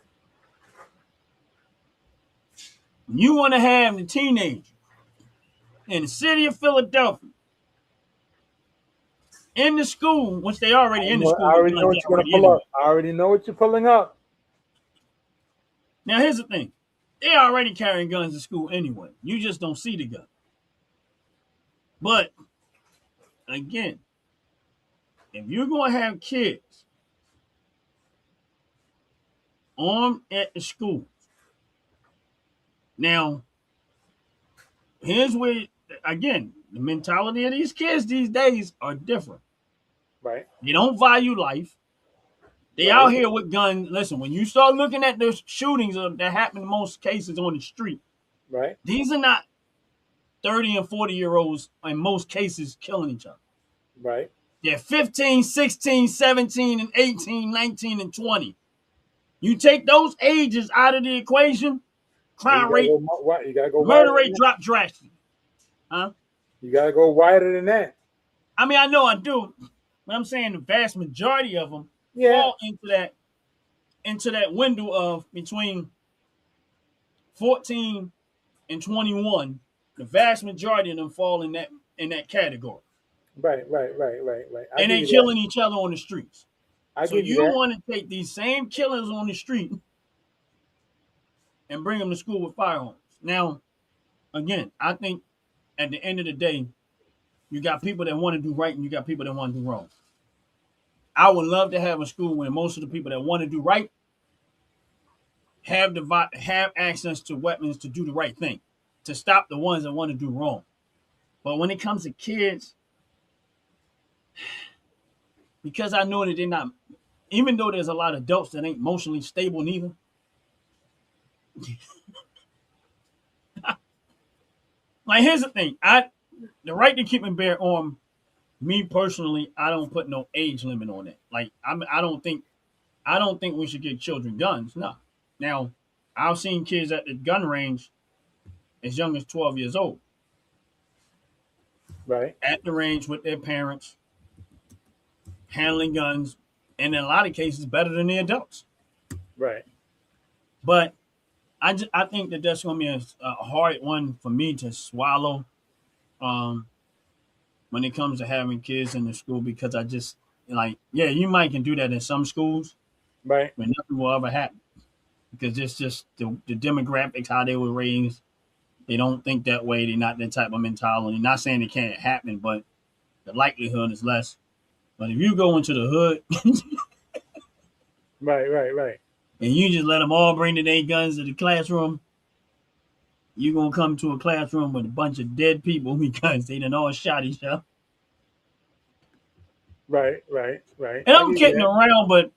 You want to have the teenager in the city of Philadelphia in the school, which they already in the I school with already know guns what you're gonna already pull anyway. up. I already know what you're pulling up. Now here's the thing. They already carrying guns to school anyway. You just don't see the gun. But again, if you're going to have kids armed at the school, now here's where, again, the mentality of these kids these days are different. Right. They don't value life. They Right. out here with guns. Listen, when you start looking at the shootings that happen in most cases on the street, Right. these are not 30 and 40-year-olds in most cases killing each other. Right. They're 15, 16, 17, and 18, 19, and 20. You take those ages out of the equation, crime rate, You gotta go wider murder than rate that. drop drastically. Huh? You gotta go wider than that. I mean, I know I do, but I'm saying the vast majority of them Yeah. fall into that window of between 14 and 21. The vast majority of them fall in that category. Right. Right. Right. Right. Right. I And give they you that. killing each other on the streets. I So give you you that. want to take these same killers on the street and bring them to school with firearms. Now, again, I think at the end of the day, you got people that want to do right and you got people that want to do wrong. I would love to have a school where most of the people that want to do right have access to weapons to do the right thing, to stop the ones that want to do wrong. But when it comes to kids, because I know that they're not, even though there's a lot of adults that ain't emotionally stable neither. Like, here's the thing: the right to keep and bear arms. Me personally, I don't put no age limit on it. Like, I don't think we should give children guns. No. Now, I've seen kids at the gun range as young as 12 years old, Right. at the range with their parents, handling guns, and in a lot of cases, better than the adults. Right. But I think that that's going to be a hard one for me to swallow when it comes to having kids in the school, because I just, like, yeah, you might can do that in some schools, Right. but nothing will ever happen because it's just the demographics, how they were raised. They don't think that way. They're not that type of mentality. Not saying it can't happen, but the likelihood is less. But if you go into the hood Right. Right. and you just let them all bring their guns to the classroom, you're going to come to a classroom with a bunch of dead people because they done all shot each other. Right. Right. Right. And I I'm give you kidding that. around, but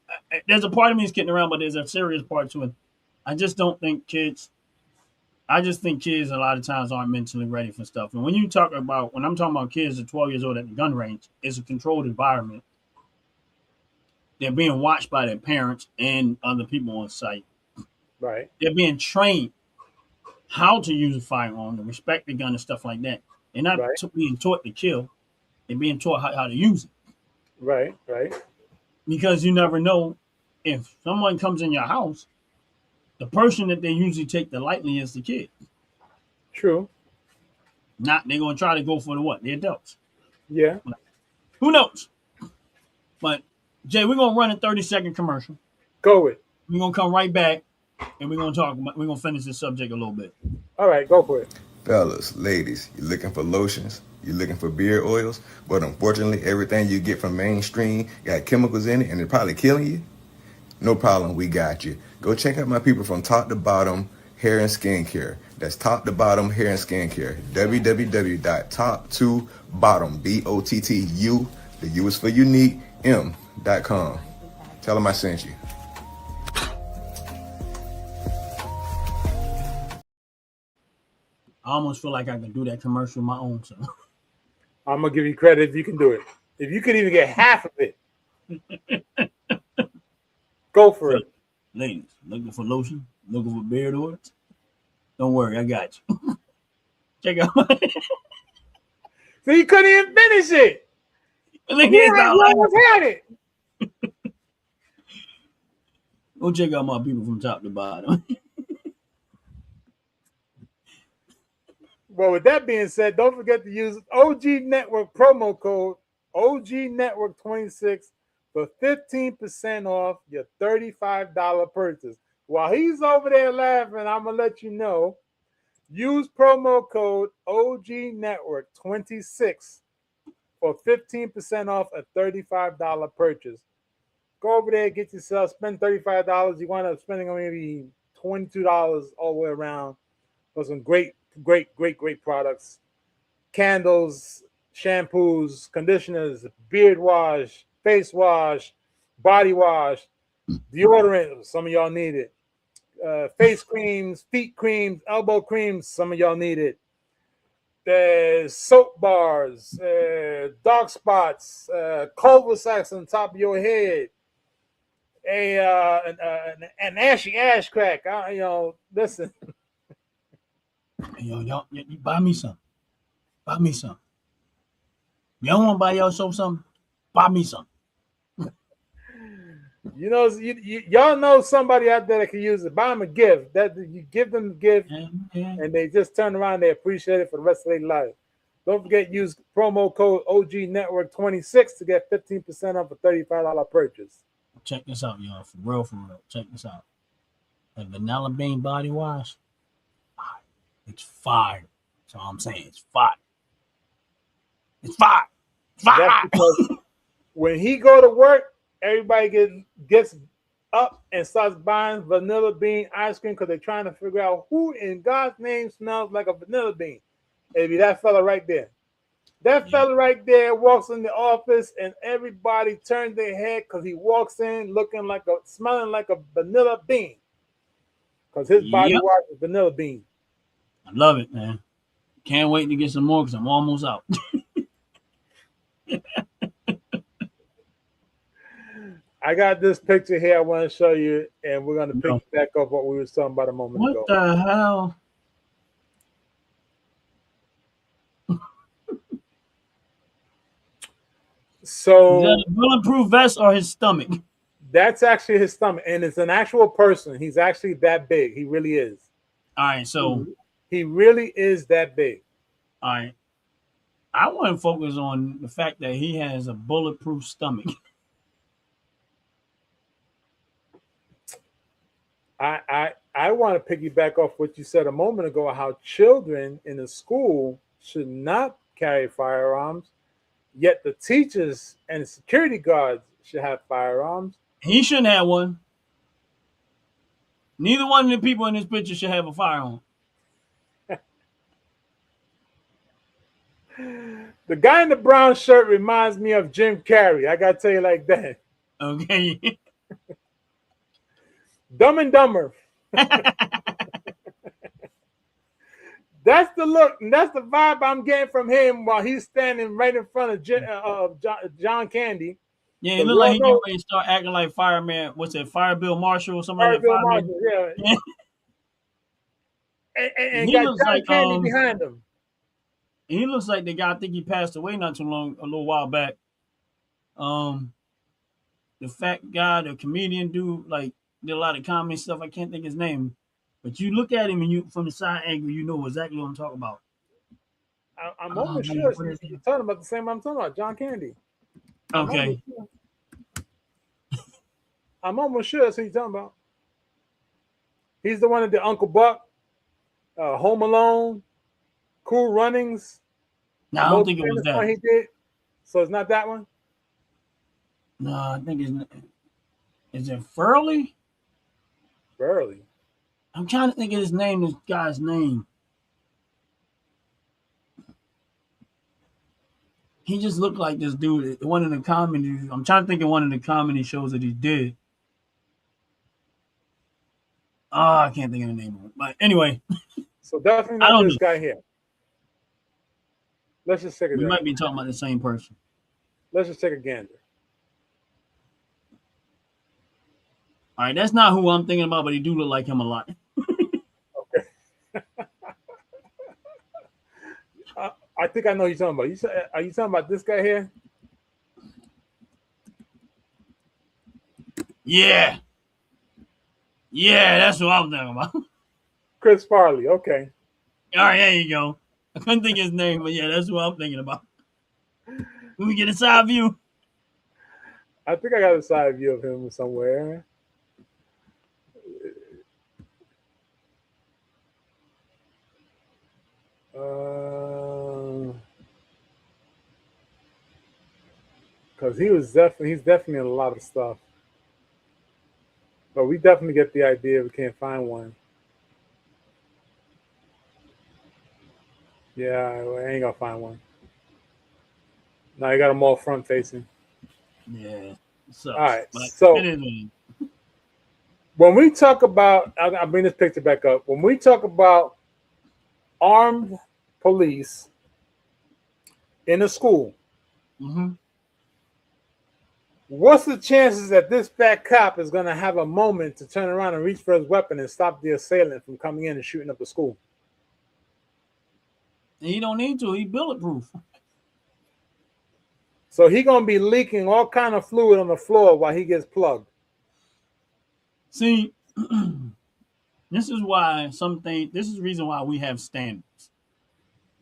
there's a part of me is kidding around, but there's a serious part to it. I just don't think kids, I just think kids a lot of times aren't mentally ready for stuff. And when I'm talking about kids at 12 years old at the gun range, it's a controlled environment. They're being watched by their parents and other people on site. Right. They're being trained how to use a firearm, to respect the gun and stuff like that. They're not Right. being taught to kill. They're being taught how to use it. Right. Right. Because you never know, if someone comes in your house, the person that they usually take the lightly is the kid. True. Not they're gonna try to go for the what? The adults. Yeah. Who knows? But Jay, we're gonna run a 30-second commercial. Go with. We're gonna come right back and we're gonna finish this subject a little bit. All right. Go for it. Fellas, ladies, you're looking for lotions, you're looking for beard oils, but unfortunately, everything you get from mainstream got chemicals in it and it's probably killing you. No problem, we got you. Go check out my people from Top to Bottom Hair and Skincare. That's Top to Bottom Hair and Skincare. www.top2bottom, BOTTU, the U is for unique, M.com. Tell them I sent you. I almost feel like I can do that commercial my own self. I'm gonna give you credit if you can do it. If you could even get half of it, go for it. Ladies, looking for lotion, looking for beard oils? Don't worry, I got you. Check out my So you couldn't even finish it. look You at this, almost had it. go check out my people from top to bottom. Well, with that being said, don't forget to use OG Network promo code OG Network 26 for 15% off your $35 purchase. While he's over there laughing, I'm gonna let you know. Use promo code OG Network 26 for 15% off a $35 purchase. Go over there, get yourself, spend $35. You wind up spending maybe $22 all the way around for some great products. Candles, shampoos, conditioners, beard wash, face wash, body wash, deodorant. Some of y'all need it. Face creams, feet creams, elbow creams. Some of y'all need it. There's soap bars, dark spots, cul-de-sacs on top of your head, an ashy ash crack. Listen. Yo, y'all, you buy me some. Buy me some. Y'all want to buy yourself something? Buy me some. Y'all know somebody out there that can use it. Buy them a gift. That you give them a gift, and they just turn around. They appreciate it for the rest of their life. Don't forget, use promo code OG Network 26 to get 15% off a $35 purchase. Check this out, y'all. For real. Check this out. The vanilla bean body wash. It's fire. That's all I'm saying. It's fire. It's fire. Fire. That's because when he go to work, everybody gets up and starts buying vanilla bean ice cream because they're trying to figure out who in God's name smells like a vanilla bean. It'd be that fella right there. That Yeah. fella right there walks in the office and everybody turns their head because he walks in smelling like a vanilla bean because his body Yep. wash is vanilla bean. I love it, man. Can't wait to get some more because I'm almost out. I got this picture here I want to show you, and we're going to pick No. back up what we were talking about a moment What ago. the hell? Is that So a bulletproof vest or his stomach? that's actually his stomach, and it's an actual person. He's actually that big. He really is. All right, so He really is that big. all right. I want to focus on the fact that he has a bulletproof stomach. I want to piggyback off what you said a moment ago, how children in the school should not carry firearms, yet the teachers and security guards should have firearms. He shouldn't have one. Neither one of the people in this picture should have a firearm. The guy in the brown shirt reminds me of Jim Carrey. I gotta tell you like that. Okay. Dumb and Dumber. That's the look, and that's the vibe I'm getting from him while he's standing right in front of John Candy. Yeah, it But looked we like all he know getting ready to start acting like fireman. What's it, Fire Bill Marshall or something like that? Bill Fireman. Marshall, yeah, Yeah. and He got looks John like Candy behind him. he looks like the guy. I think he passed away not too long, a little while back. The fat guy, the comedian dude, like did a lot of comedy stuff. I can't think his name, but you look at him and you from the side angle, you know exactly what I'm talking about. I'm Oh almost man, sure what is you're it? talking about the same one I'm talking about, John Candy. I'm almost Okay, sure. I'm almost sure that's who you're talking about. He's the one that did Uncle Buck, Home Alone, Cool Runnings, no, the I don't most think it was famous one that. he did. So it's not that one. No, I think is it Furley? Barely. I'm trying to think of his name. This guy's name. He just looked like this dude. One of the comedy. I'm trying to think of one of the comedy shows that he did. Oh, I can't think of the name of it. But anyway, So definitely I not don't this know. guy here. Let's just take a We gander. might be talking about the same person. Let's just take a gander. All right, that's not who I'm thinking about, but he do look like him a lot. Okay. I think I know who you're talking about. Are you talking about this guy here? Yeah, yeah, that's what I'm thinking about. All Chris Farley. Okay. right, there you go. I couldn't think of his name, but yeah, that's what I'm thinking about. When we get a side view. I think I got a side view of him somewhere. Because he's definitely in a lot of stuff. But we definitely get the idea. We can't find one. Yeah, I ain't gonna find one. No, you got them all front facing. Yeah, it All sucks, right. but So it is. What it is. when we talk about, I'll bring this picture back up. When we talk about armed police in a school, Mm-hmm. what's the chances that this fat cop is going to have a moment to turn around and reach for his weapon and stop the assailant from coming in and shooting up the school? And he don't need to. He bulletproof. So he going to be leaking all kind of fluid on the floor while he gets plugged. See, this is why something. This is the reason why we have standards.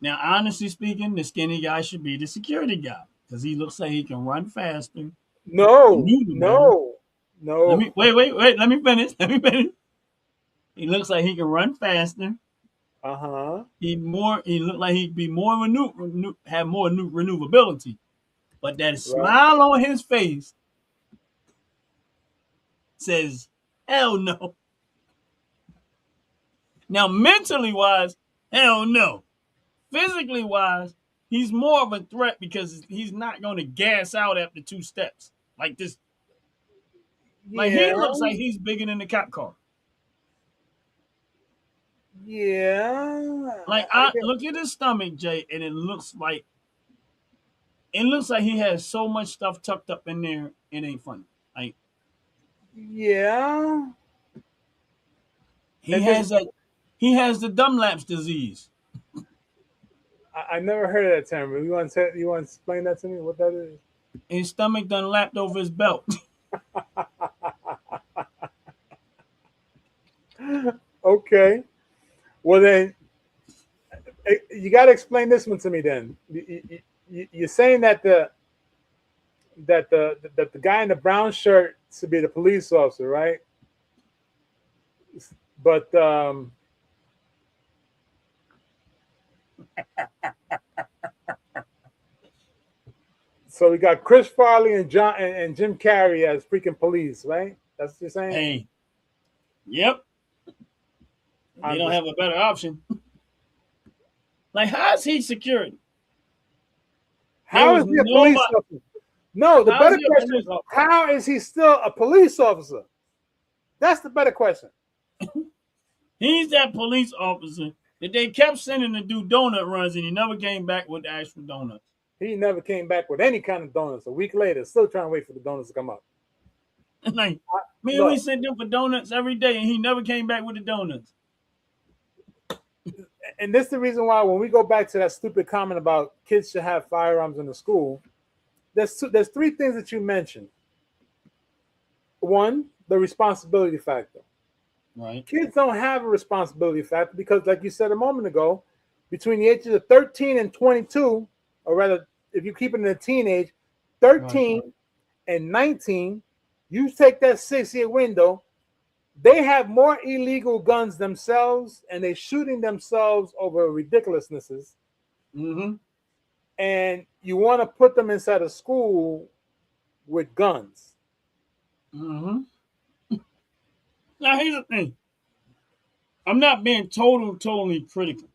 Now, honestly speaking, the skinny guy should be the security guy because he looks like he can run faster, No, maneuver better. no, Let no. me wait. Let me finish. Let me finish. He looks like he can run faster. Uh-huh. He looked like he'd be more have more maneuverability. But that Right. smile on his face says, hell no. Now, mentally wise, hell no. Physically wise, he's more of a threat because he's not going to gas out after 2 steps. Like this. Like he Yeah, looks like he's bigger than the cop car. yeah. Like I I get, look at his stomach, Jay, and it looks like he has so much stuff tucked up in there. It ain't funny. Like yeah. he And this, has that. He has the Dunlap's disease. I never heard of that term. You want to explain that to me? What that is? His stomach done lapped over his belt. Okay. Well then, you got to explain this one to me. Then you're saying that the guy in the brown shirt should be the police officer, right? But so we got Chris Farley and John and Jim Carrey as freaking police, right? That's what you're saying. Hey, yep. They I'm don't just, have a better option. Like, how is he security? There how was is he a police nobody. officer? No, the How is better he a question police is officer? how is he still a police officer? That's the better question. He's that police officer that they kept sending to do donut runs, and he never came back with the actual donuts. He never came back with any kind of donuts. A week later, still trying to wait for the donuts to come up. Like, man, we Look, sent him for donuts every day, and he never came back with the donuts. and this is the reason why when we go back to that stupid comment about kids should have firearms in the school, there's 3 things that you mentioned. One, the responsibility factor. Right. Kids don't have a responsibility factor because, like you said a moment ago, between the ages of 13 and 22, or rather, if you keep it in a teenage, 13 Right. and 19, you take that 6-year window, they have more illegal guns themselves and they're shooting themselves over ridiculousnesses. Mm-hmm. And you want to put them inside a school with guns. Mm-hmm. Now, here's the thing. I'm not being totally critical.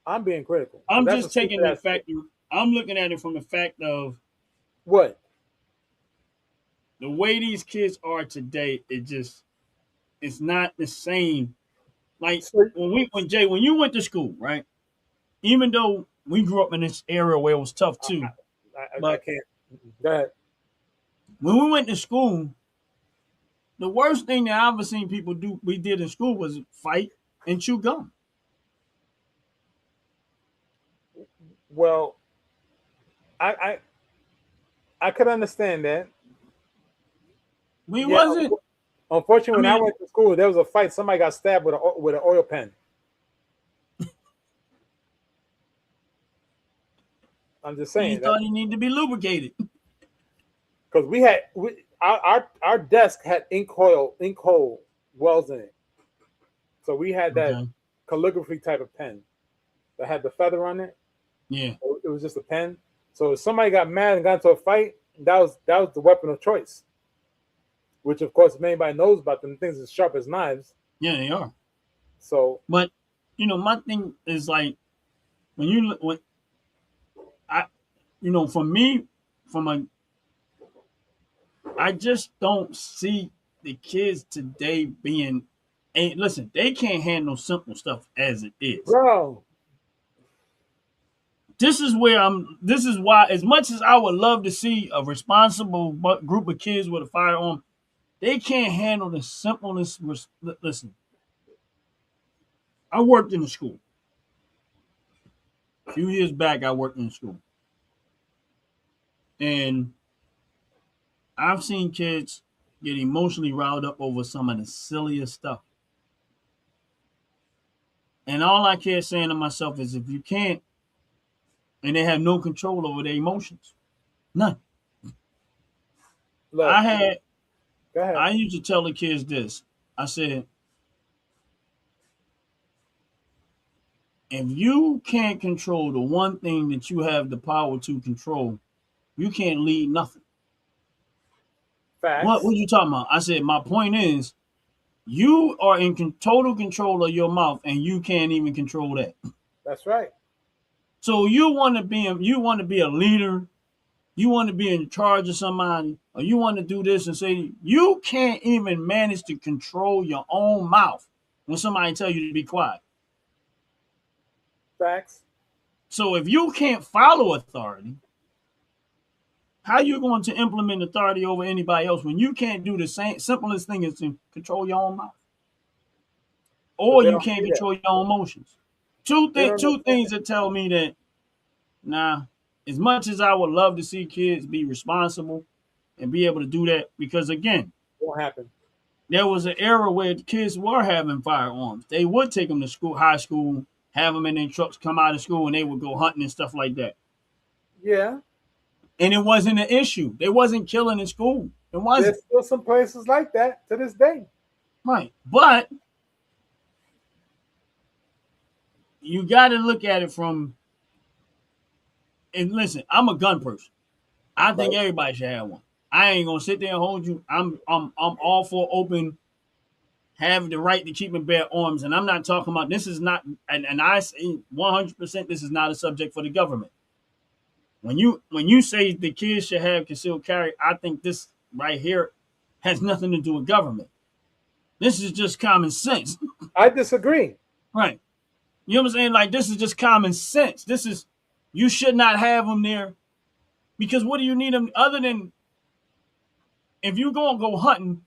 I'm being critical. I'm That's a just stupid taking the ass thing. fact. I'm looking at it from the fact of What? the way these kids are today. It's not the same. Like So, when you went to school, right? Even though we grew up in this area where it was tough too, I but can't. Go ahead. when we went to school, the worst thing that I've ever seen people do we did in school was fight and chew gum. Well, I I could understand that. We Yeah. wasn't. Unfortunately, I when I mean, went to school, there was a fight. Somebody got stabbed with an oil pen. I'm just he saying that thought he needed to be lubricated. because our desk had ink hole wells in it, so we had that Okay. calligraphy type of pen that had the feather on it. Yeah. It was just a pen. So if somebody got mad and got into a fight, that was the weapon of choice. Which of course, if anybody knows about them things as sharp as knives. Yeah, they are. So But my thing is like when I, for me, from a, I just don't see the kids today being. And listen, they can't handle simple stuff as it is. bro, This is where I'm. This is why, as much as I would love to see a responsible group of kids with a firearm, they can't handle the simplest. Listen, I worked in a school. A few years back, I worked in a school, and I've seen kids get emotionally riled up over some of the silliest stuff. And all I kept saying to myself is, if you can't, and they have no control over their emotions, none. look, I had. go ahead. I used to tell the kids this. I said, if you can't control the one thing that you have the power to control, you can't lead nothing. Facts. What you talking about? I said my point is you are in total control of your mouth, and you can't even control that. That's right. So you want to be a leader, you want to be in charge of somebody, or you want to do this and say you can't even manage to control your own mouth when somebody tell you to be quiet. Facts. So if you can't follow authority, how you going to implement authority over anybody else when you can't do the same simplest thing is to control your own mouth, But or they you don't can't see that. control your own emotions? Two They don't two understand things that. that tell me that nah. As much as I would love to see kids be responsible and be able to do that, because again, Won't happen. there was an era where the kids were having firearms. They would take them to school, high school, have them in their trucks, come out of school, and they would go hunting and stuff like that. Yeah. And it wasn't an issue. They wasn't killing in school. It There's wasn't. still some places like that to this day. Right. But you got to look at it from, and listen, I'm a gun person. I think Right. everybody should have one. I ain't gonna sit there and hold you. I'm all for open, have the right to keep and bear arms. And I'm not talking about this is not, and I say 100% this is not a subject for the government. When you say the kids should have concealed carry, I think this right here has nothing to do with government. This is just common sense. I disagree. Right. You know what I'm saying? Like this is just common sense. This is you should not have them there because what do you need them other than if you go hunting,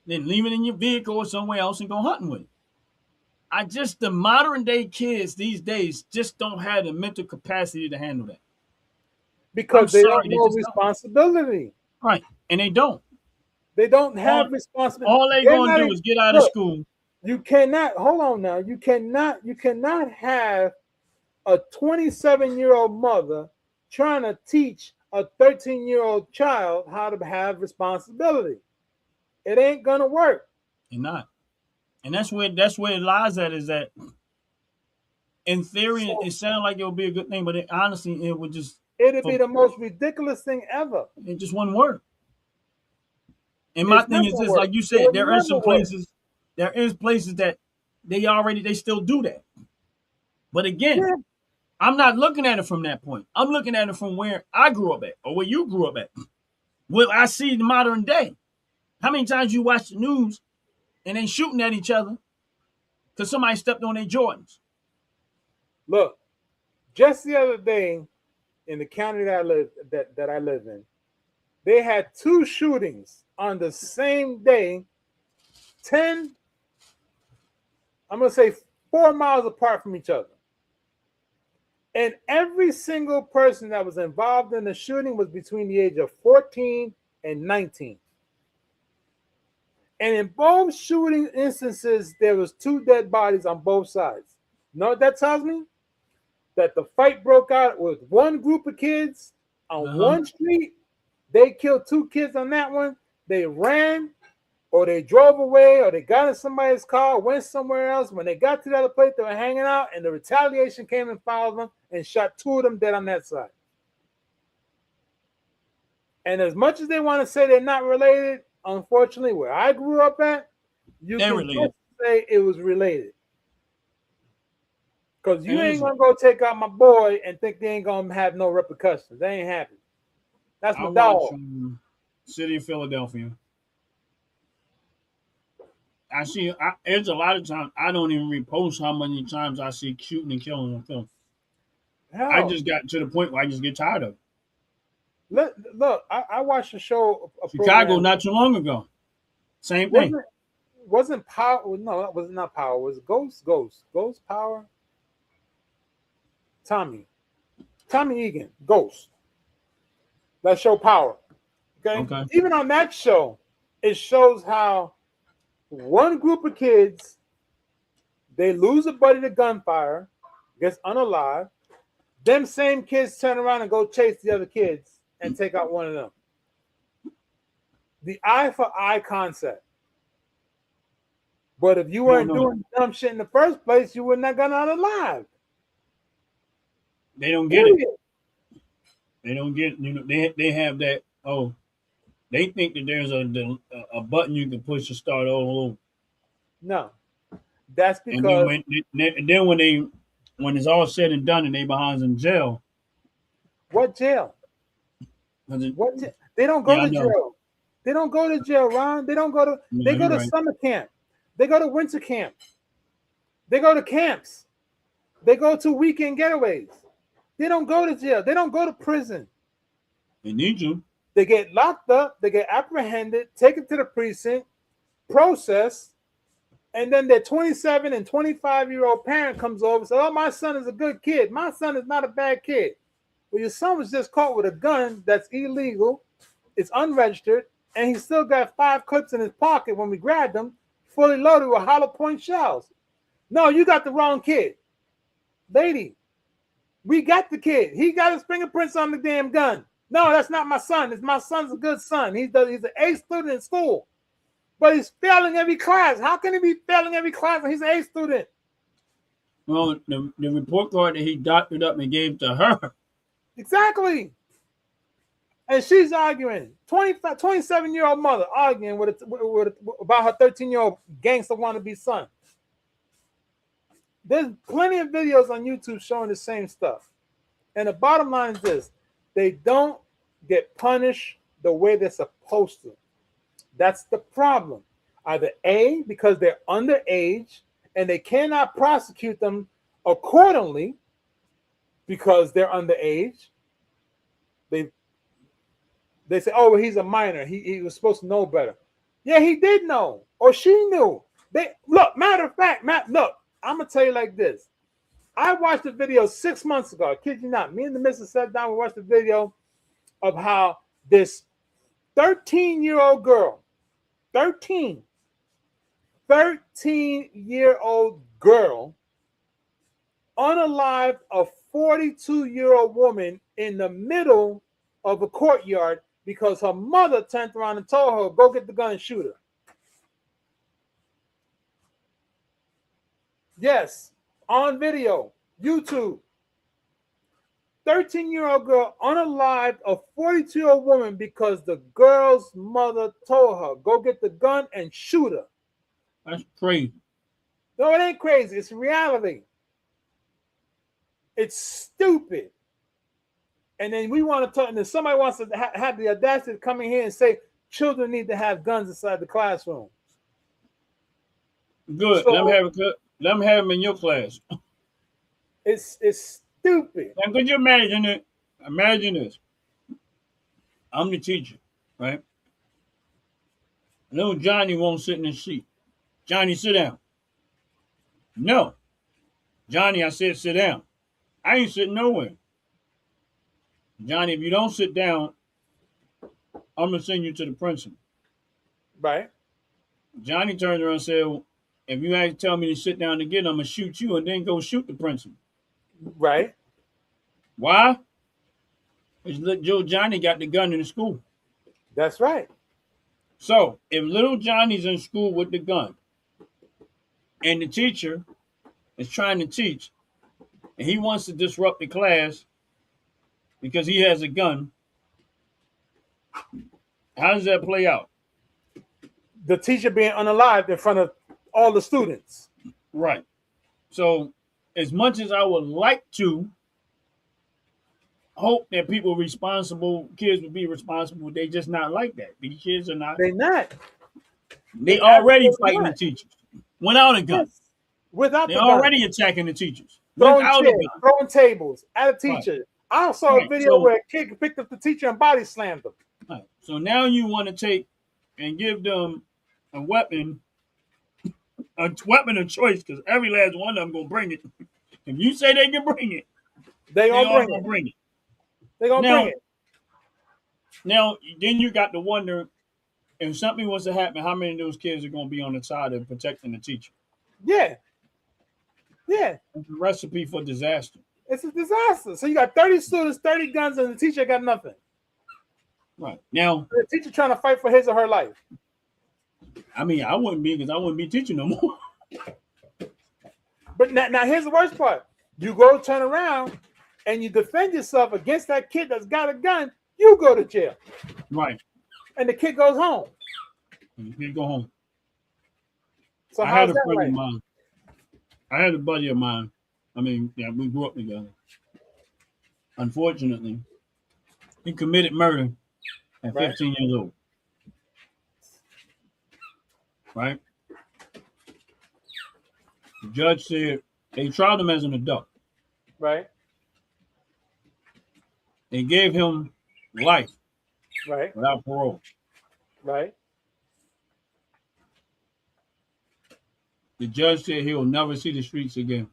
then leave it in your vehicle or somewhere else and go hunting with it. The modern day kids these days just don't have the mental capacity to handle that. I'm Because they don't sorry, they know just don't. responsibility. Right. And they don't. They don't All, have responsibility. all they They're gonna not do even, is get out of look, school. you cannot hold on now. You cannot have a 27-year-old mother trying to teach a 13-year-old child how to have responsibility. It ain't gonna work. And not. And that's where it lies at is that in theory So it sounded like it would be a good thing, but honestly it would just it'd be for the most ridiculous thing ever. it just wouldn't work. And my It's thing not is gonna this, work. like you It said, would never work. there is places that they still do that. But again, Yeah, I'm not looking at it from that point. I'm looking at it from where I grew up at or where you grew up at. What I see in modern day. How many times you watch the news and they shooting at each other because somebody stepped on their Jordans? look, just the other day in the county that I live in, they had two shootings on the same day, 10, I'm gonna say 4 miles apart from each other. And every single person that was involved in the shooting was between the age of 14 and 19. And in both shooting instances, there was two dead bodies on both sides. You know what that tells me? That the fight broke out with one group of kids on Uh-huh. one street. They killed two kids on that one. They ran or they drove away or they got in somebody's car, went somewhere else. When they got to the other place, they were hanging out, and the retaliation came and followed them and shot two of them dead on that side. And as much as they want to say they're not related, unfortunately, where I grew up at, you They're can related. just say it was related. Because you And ain't listen, gonna go take out my boy and think they ain't gonna have no repercussions. They ain't happy. That's I my watch dog. City of Philadelphia. It's a lot of times I don't even repost how many times I see shooting and killing on film. I Hell, just got to the point where I just get tired of it. look, I watched a show, a Chicago program. not too long ago. Same thing. Wasn't wasn't Power? No, that was not Power. It was Ghost Power. Tommy Egan, Ghost. That show Power. Okay, Okay. even on that show, it shows how one group of kids they lose a buddy to gunfire, gets unalive. Them same kids turn around and go chase the other kids and take out one of them. The eye for eye concept. But if you No, weren't no. doing dumb shit in the first place, you wouldn't have gotten out alive. They don't get it. Period. They don't get they have that, oh, They think that there's a button you can push to start all over. No, that's And then because when it's all said and done and they behind in jail, what jail? 'cause They don't go yeah, I to know. jail. They don't go to jail, Ron. They don't go to. They Yeah, go you're to right. summer camp. They go to winter camp. They go to camps. They go to weekend getaways. They don't go to jail. They don't go to prison. They need you. They get locked up. They get apprehended, taken to the precinct, processed, and then their 27 and 25-year-old parent comes over and says, "Oh, my son is a good kid. My son is not a bad kid." Well, your son was just caught with a gun that's illegal, it's unregistered, and he still got 5 clips in his pocket when we grabbed him, fully loaded with hollow point shells. No, you got the wrong kid. Lady, we got the kid. He got his fingerprints on the damn gun. No, that's not my son. It's my son's a good son. He's an A student in school, but he's failing every class. How can he be failing every class when he's an A student? Well, the report card that he doctored up and gave to her. Exactly. And she's arguing. 27-year-old mother arguing about her 13-year-old gangster wannabe son. There's plenty of videos on YouTube showing the same stuff. And the bottom line is this: they don't get punished the way they're supposed to. That's the problem. Either A, because they're underage and they cannot prosecute them accordingly because they're underage. They say, "Oh, well, he's a minor. He was supposed to know better." Yeah, he did know, or she knew. Matter of fact, look, I'm gonna tell you like this. I watched a video 6 months ago. I kid you not. Me and the missus sat down and watched a video of how this 13-year-old girl, 13-year-old girl, unalived a 42-year-old woman in the middle of a courtyard because her mother turned around and told her, "Go get the gun and shoot her." Yes, on video, YouTube. 13-year-old girl unalived a 42-year-old woman because the girl's mother told her, "Go get the gun and shoot her." That's crazy. No, it ain't crazy. It's reality. It's stupid. And then we want to talk, and then somebody wants to have the audacity to come in here and say children need to have guns inside the classroom. Good. So, Let them have them in your class. It's stupid. Now, could you imagine it? Imagine this. I'm the teacher, right? Little Johnny won't sit in his seat. Johnny, sit down. No. Johnny, I said sit down. I ain't sitting nowhere. Johnny, if you don't sit down, I'm going to send you to the principal. Right. Johnny turned around and said, well, if you ain't tell me to sit down again, I'm going to shoot you and then go shoot the principal. Right. Why? Because little Johnny got the gun in the school. That's right. So if little Johnny's in school with the gun and the teacher is trying to teach and he wants to disrupt the class because he has a gun, how does that play out? The teacher being unalived in front of all the students. Right. So as much as I would like to hope that kids would be responsible, they just not like that. These kids are not. They're not. They already fighting the teachers without a gun. Yes. Without They're the gun. already attacking the teachers Throwing without chairs, a gun. throwing tables at a teacher. Right. I saw a video where a kid picked up the teacher and body slammed him. Right. So now you want to take and give them a weapon of choice, because every last one of them gonna bring it. If you say they can bring it, they all gonna bring it. They're gonna bring it. Now, then you got to wonder if something was to happen, how many of those kids are gonna be on the side of protecting the teacher? Yeah. Yeah. It's a recipe for disaster. It's a disaster. So you got 30 students, 30 guns, and the teacher got nothing. Right. Now the teacher trying to fight for his or her life. I mean, I wouldn't be, because I wouldn't be teaching no more. But now here's the worst part. You go turn around and you defend yourself against that kid that's got a gun, you go to jail. Right. and the kid goes home. And the kid go home. So I had how's a that friend of right? mine. I had a buddy of mine. I mean, yeah, we grew up together. Unfortunately, he committed murder at Right, 15 years old. Right? The judge said they tried him as an adult. right, They gave him life right, without parole. right. The judge said he will never see the streets again.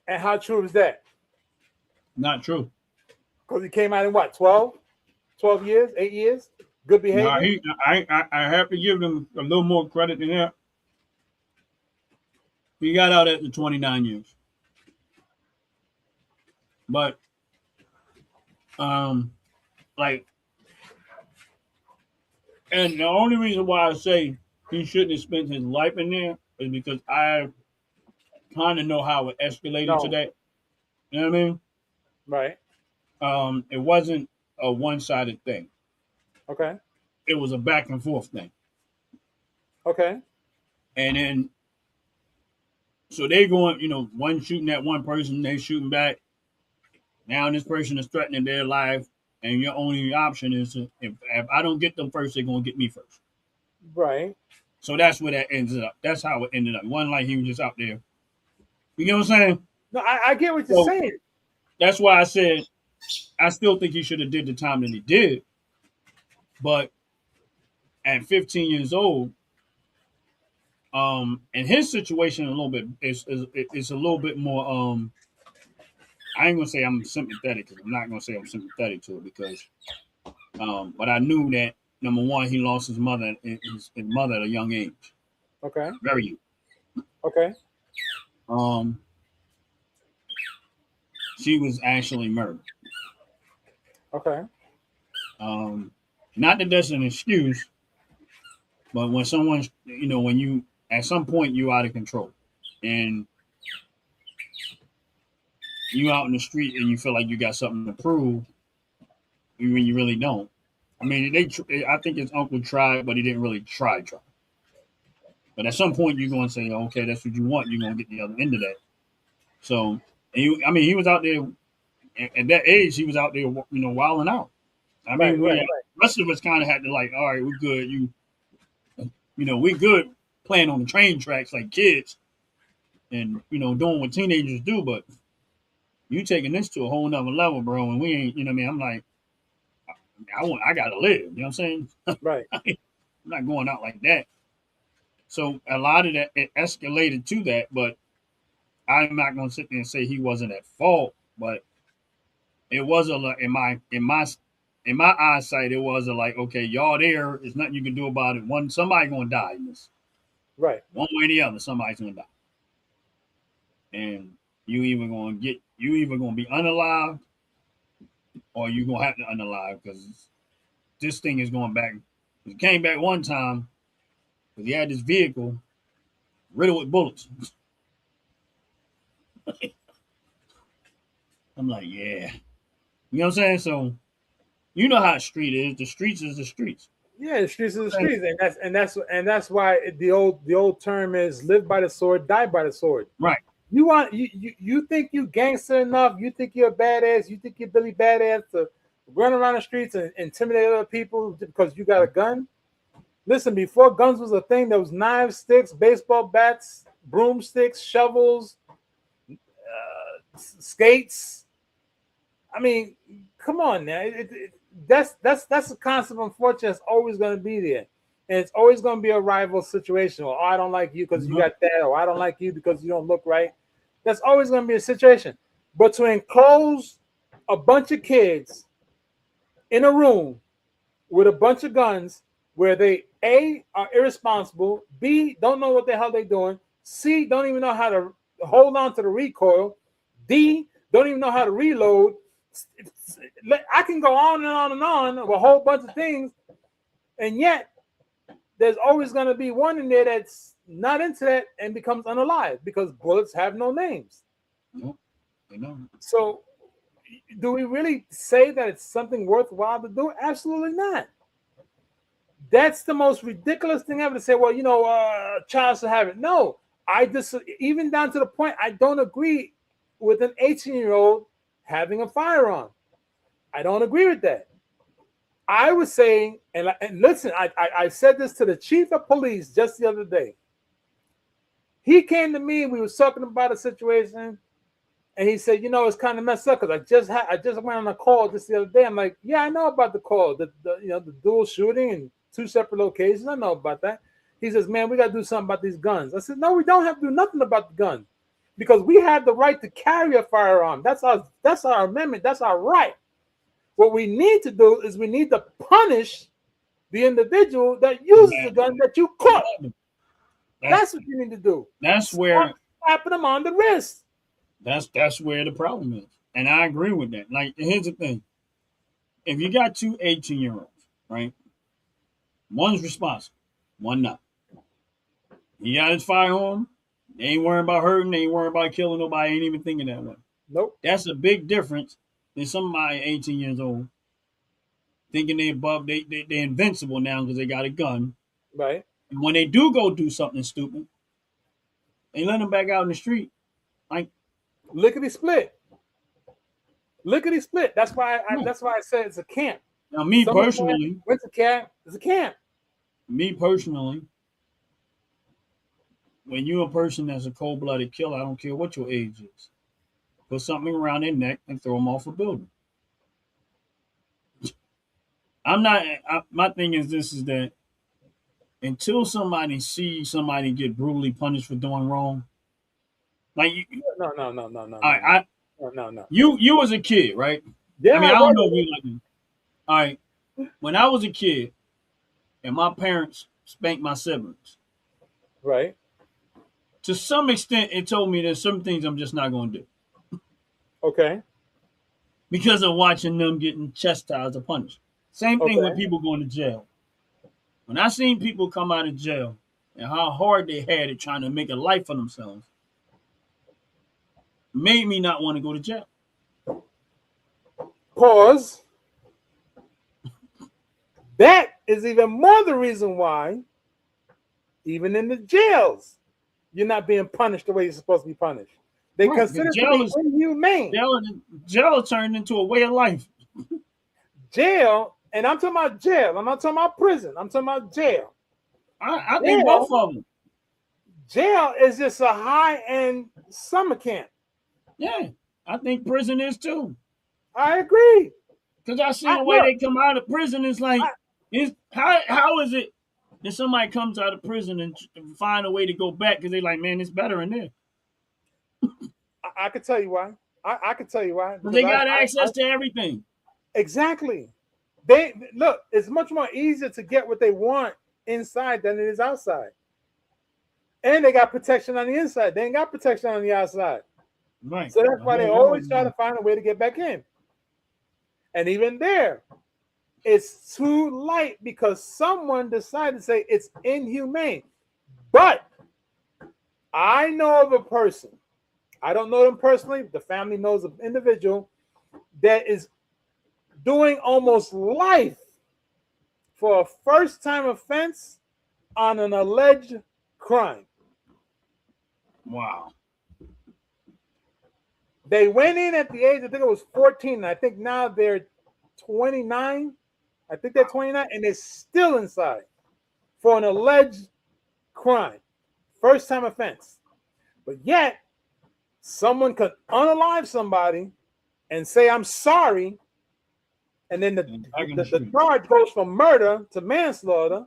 And how true is that? Not true. Because he came out in what, 12 years, 8 years? Good Now behavior? I have to give him a little more credit than that. He got out after 29 years. But um like and the only reason why I say he shouldn't have spent his life in there is because I kind of know how it escalated to No. that. You know what I mean? Right. It wasn't a one-sided thing. Okay. It was a back and forth thing. Okay. And then so they going, one shooting at one person, they shooting back. Now this person is threatening their life, and your only option is if I don't get them first, they're gonna get me first. Right. So that's where that ends up. That's how it ended up. One like he was just out there. You get what I'm saying? No, I get what you're So saying. that's why I said I still think he should have did the time that he did. But at 15 years old, and his situation a little bit is a little bit more. I ain't gonna say I'm sympathetic because I'm not gonna say I'm sympathetic to it because, but I knew that number one he lost his mother at a young age, Okay. very young. Okay. Um, she was actually murdered. Okay. Not that that's an excuse, but when someone's, when you at some point you out of control, and you out in the street and you feel like you got something to prove, when you really don't. I mean, I think his uncle tried, but he didn't really try. But at some point, you're going to say, okay, that's what you want. You're going to get the other end of that. So, he was out there at that age. He was out there, wilding out. I Right. mean, Right. the rest of us kind of had to like, all right, we're good. We good playing on the train tracks like kids, and doing what teenagers do. But you taking this to a whole nother level, bro. And we ain't, what I mean. I'm like, I gotta live. You know what I'm saying? Right. I'm not going out like that. So a lot of that it escalated to that, but I'm not gonna sit there and say he wasn't at fault. But it was a in my eyesight, it was a like, okay, y'all there. There's nothing you can do about it. Somebody gonna die in this. Right. One way or the other, somebody's gonna die. And you either gonna be unalive or you gonna have to unalive because this thing is going back. He came back one time because he had this vehicle riddled with bullets. I'm like, yeah. You know what I'm saying? So you know how the street is. The streets is the streets. Yeah, the streets are the streets, and that's why the old term is live by the sword, die by the sword. Right. You think you gangster enough, you think you're a badass, you think you're Billy Badass to run around the streets and intimidate other people because you got a gun? Listen, before guns was a thing, there was knives, sticks, baseball bats, broomsticks, shovels, skates. I mean, come on now. That's a concept, unfortunately, that's always going to be there. And it's always going to be a rival situation. Or, oh, I don't like you because you got that. Or I don't like you because you don't look right. That's always going to be a situation. But to enclose a bunch of kids in a room with a bunch of guns where they, A, are irresponsible, B, don't know what the hell they're doing, C, don't even know how to hold on to the recoil, D, don't even know how to reload. I can go on and on and on of a whole bunch of things, and yet there's always going to be one in there that's not into that and becomes unalive because bullets have no names. Nope. So do we really say that it's something worthwhile to do? Absolutely not. That's the most ridiculous thing ever to say, well, child should have it. No, I just, even down to the point, I don't agree with an 18-year-old having a firearm. I don't agree with that. I was saying, and listen, I said this to the chief of police just the other day. He came to me, we was talking about a situation, and he said, it's kind of messed up because I just went on a call just the other day. I'm like, yeah, I know about the call, the dual shooting in 2 separate locations. I know about that. He says, man, we got to do something about these guns. I said, no, we don't have to do nothing about the guns because we have the right to carry a firearm. That's our amendment. That's our right. What we need to do is we need to punish the individual that uses the gun that you caught. That's what you need to do. That's where slapping them on the wrist. That's where the problem is. And I agree with that. Like, here's the thing. If you got 2 18-year-olds, right? One's responsible, one not. He got his firearm. They ain't worrying about hurting. They ain't worrying about killing nobody. Ain't even thinking that way. Nope. That's a big difference than somebody 18 years old thinking they above, they're invincible now because they got a gun. Right. And when they do go do something stupid, they let them back out in the street. Like, lickety split. Lickety split. That's why I said it's a camp. Now, me personally, went to camp. It's a camp. Me personally, when you're a person that's a cold-blooded killer, I don't care what your age is. Put something around their neck and throw them off a building. My thing is this, is that until somebody sees somebody get brutally punished for doing wrong, like no. No. You was a kid, right? Yeah. I mean, I don't know if you like me. All right. When I was a kid and my parents spanked my siblings, right? To some extent, it told me there's some things I'm just not going to do. Okay. Because of watching them getting chastised or punished. Same thing when people going to jail. When I seen people come out of jail and how hard they had it trying to make a life for themselves, made me not want to go to jail. Pause. That is even more the reason why, even in the jails, you're not being punished the way you're supposed to be punished. They consider it to be inhumane. Jail turned into a way of life. Jail, and I'm talking about jail. I'm not talking about prison. I'm talking about jail. I think both of them. Jail is just a high-end summer camp. Yeah, I think prison is too. I agree. Because I see the way they come out of prison. It's like, how is it that somebody comes out of prison and find a way to go back because they're like, man, it's better in there. I could tell you why. I could tell you why. They got access to everything. Exactly. They look. It's much more easier to get what they want inside than it is outside. And they got protection on the inside. They ain't got protection on the outside. Right. So that's why they always try to find a way to get back in. And even there, it's too light because someone decided to say it's inhumane. But I know of a person, I don't know them personally, the family knows an individual that is doing almost life for a first-time offense on an alleged crime. Wow. They went in at the age, I think it was 14. I think now they're 29. I think they're 29, and they're still inside for an alleged crime. First-time offense. But yet, someone could unalive somebody and say, I'm sorry, and then the charge goes from murder to manslaughter,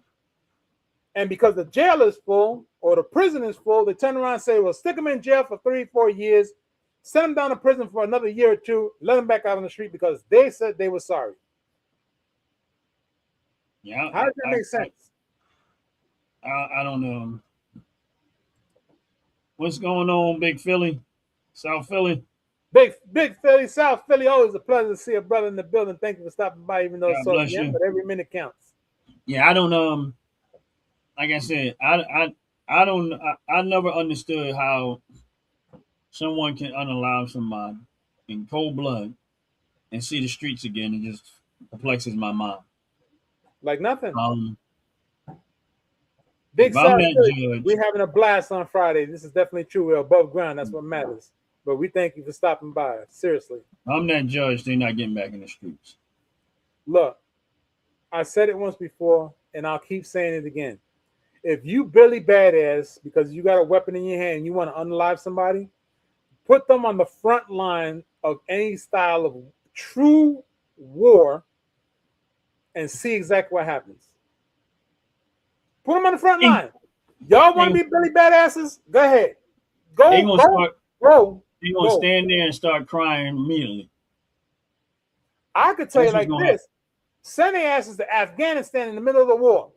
and because the jail is full or the prison is full, they turn around and say, well, stick them in jail for 3-4 years, send them down to prison for another year or two, let them back out on the street because they said they were sorry. Yeah. How does that make sense? I don't know. What's going on, Big Philly? South Philly? Big Philly, South Philly. Always a pleasure to see a brother in the building. Thank you for stopping by, even though it's so young, but every minute counts. Yeah, I don't like I said, I never understood how someone can unalive somebody in cold blood and see the streets again. It just perplexes my mind. Like nothing. Big If I'm South that Philly, judge, we're having a blast on Friday. This is definitely true. We're above ground. That's what matters. But we thank you for stopping by. Seriously. I'm that judge. They're not getting back in the streets. Look, I said it once before, and I'll keep saying it again. If you Billy Badass because you got a weapon in your hand and you want to unalive somebody, put them on the front line of any style of true war and see exactly what happens. Put them on the front They, line. Y'all want to they, be Billy Badasses? Go ahead. they Go, gonna go, start. go, They gonna go. stand there and start crying immediately. I could tell you That's what's like gonna happen. this. Send their asses to Afghanistan in the middle of the war.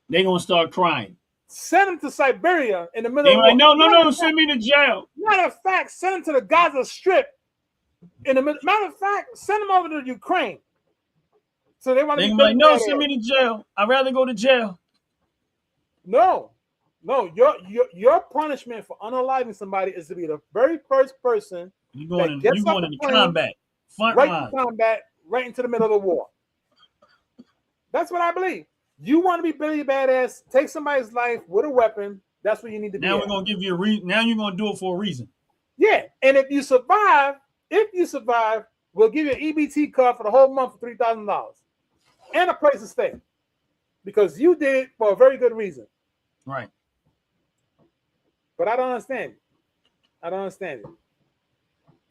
They gonna start crying. Send them to Siberia in the middle They of the like, war. no, no, no, send me to jail. Matter of fact, send them to the Gaza Strip. In the middle. Matter of fact, send them over to Ukraine. So they want to They be gonna be Billy like, no, Badass. send me to jail. I'd rather go to jail. No. Your punishment for unaliving somebody is to be the very first person You that going gets off the into plane, combat, front right line. to combat, right into the middle of the war. That's what I believe. You want to be Billy Badass, take somebody's life with a weapon. That's what you need to Now be. we're gonna give you a reason. Now you're gonna do it for a reason. Yeah, and if you survive, we'll give you an EBT card for the whole month for $3,000 and a place to stay because you did it for a very good reason. Right. But I don't understand it. I don't understand it.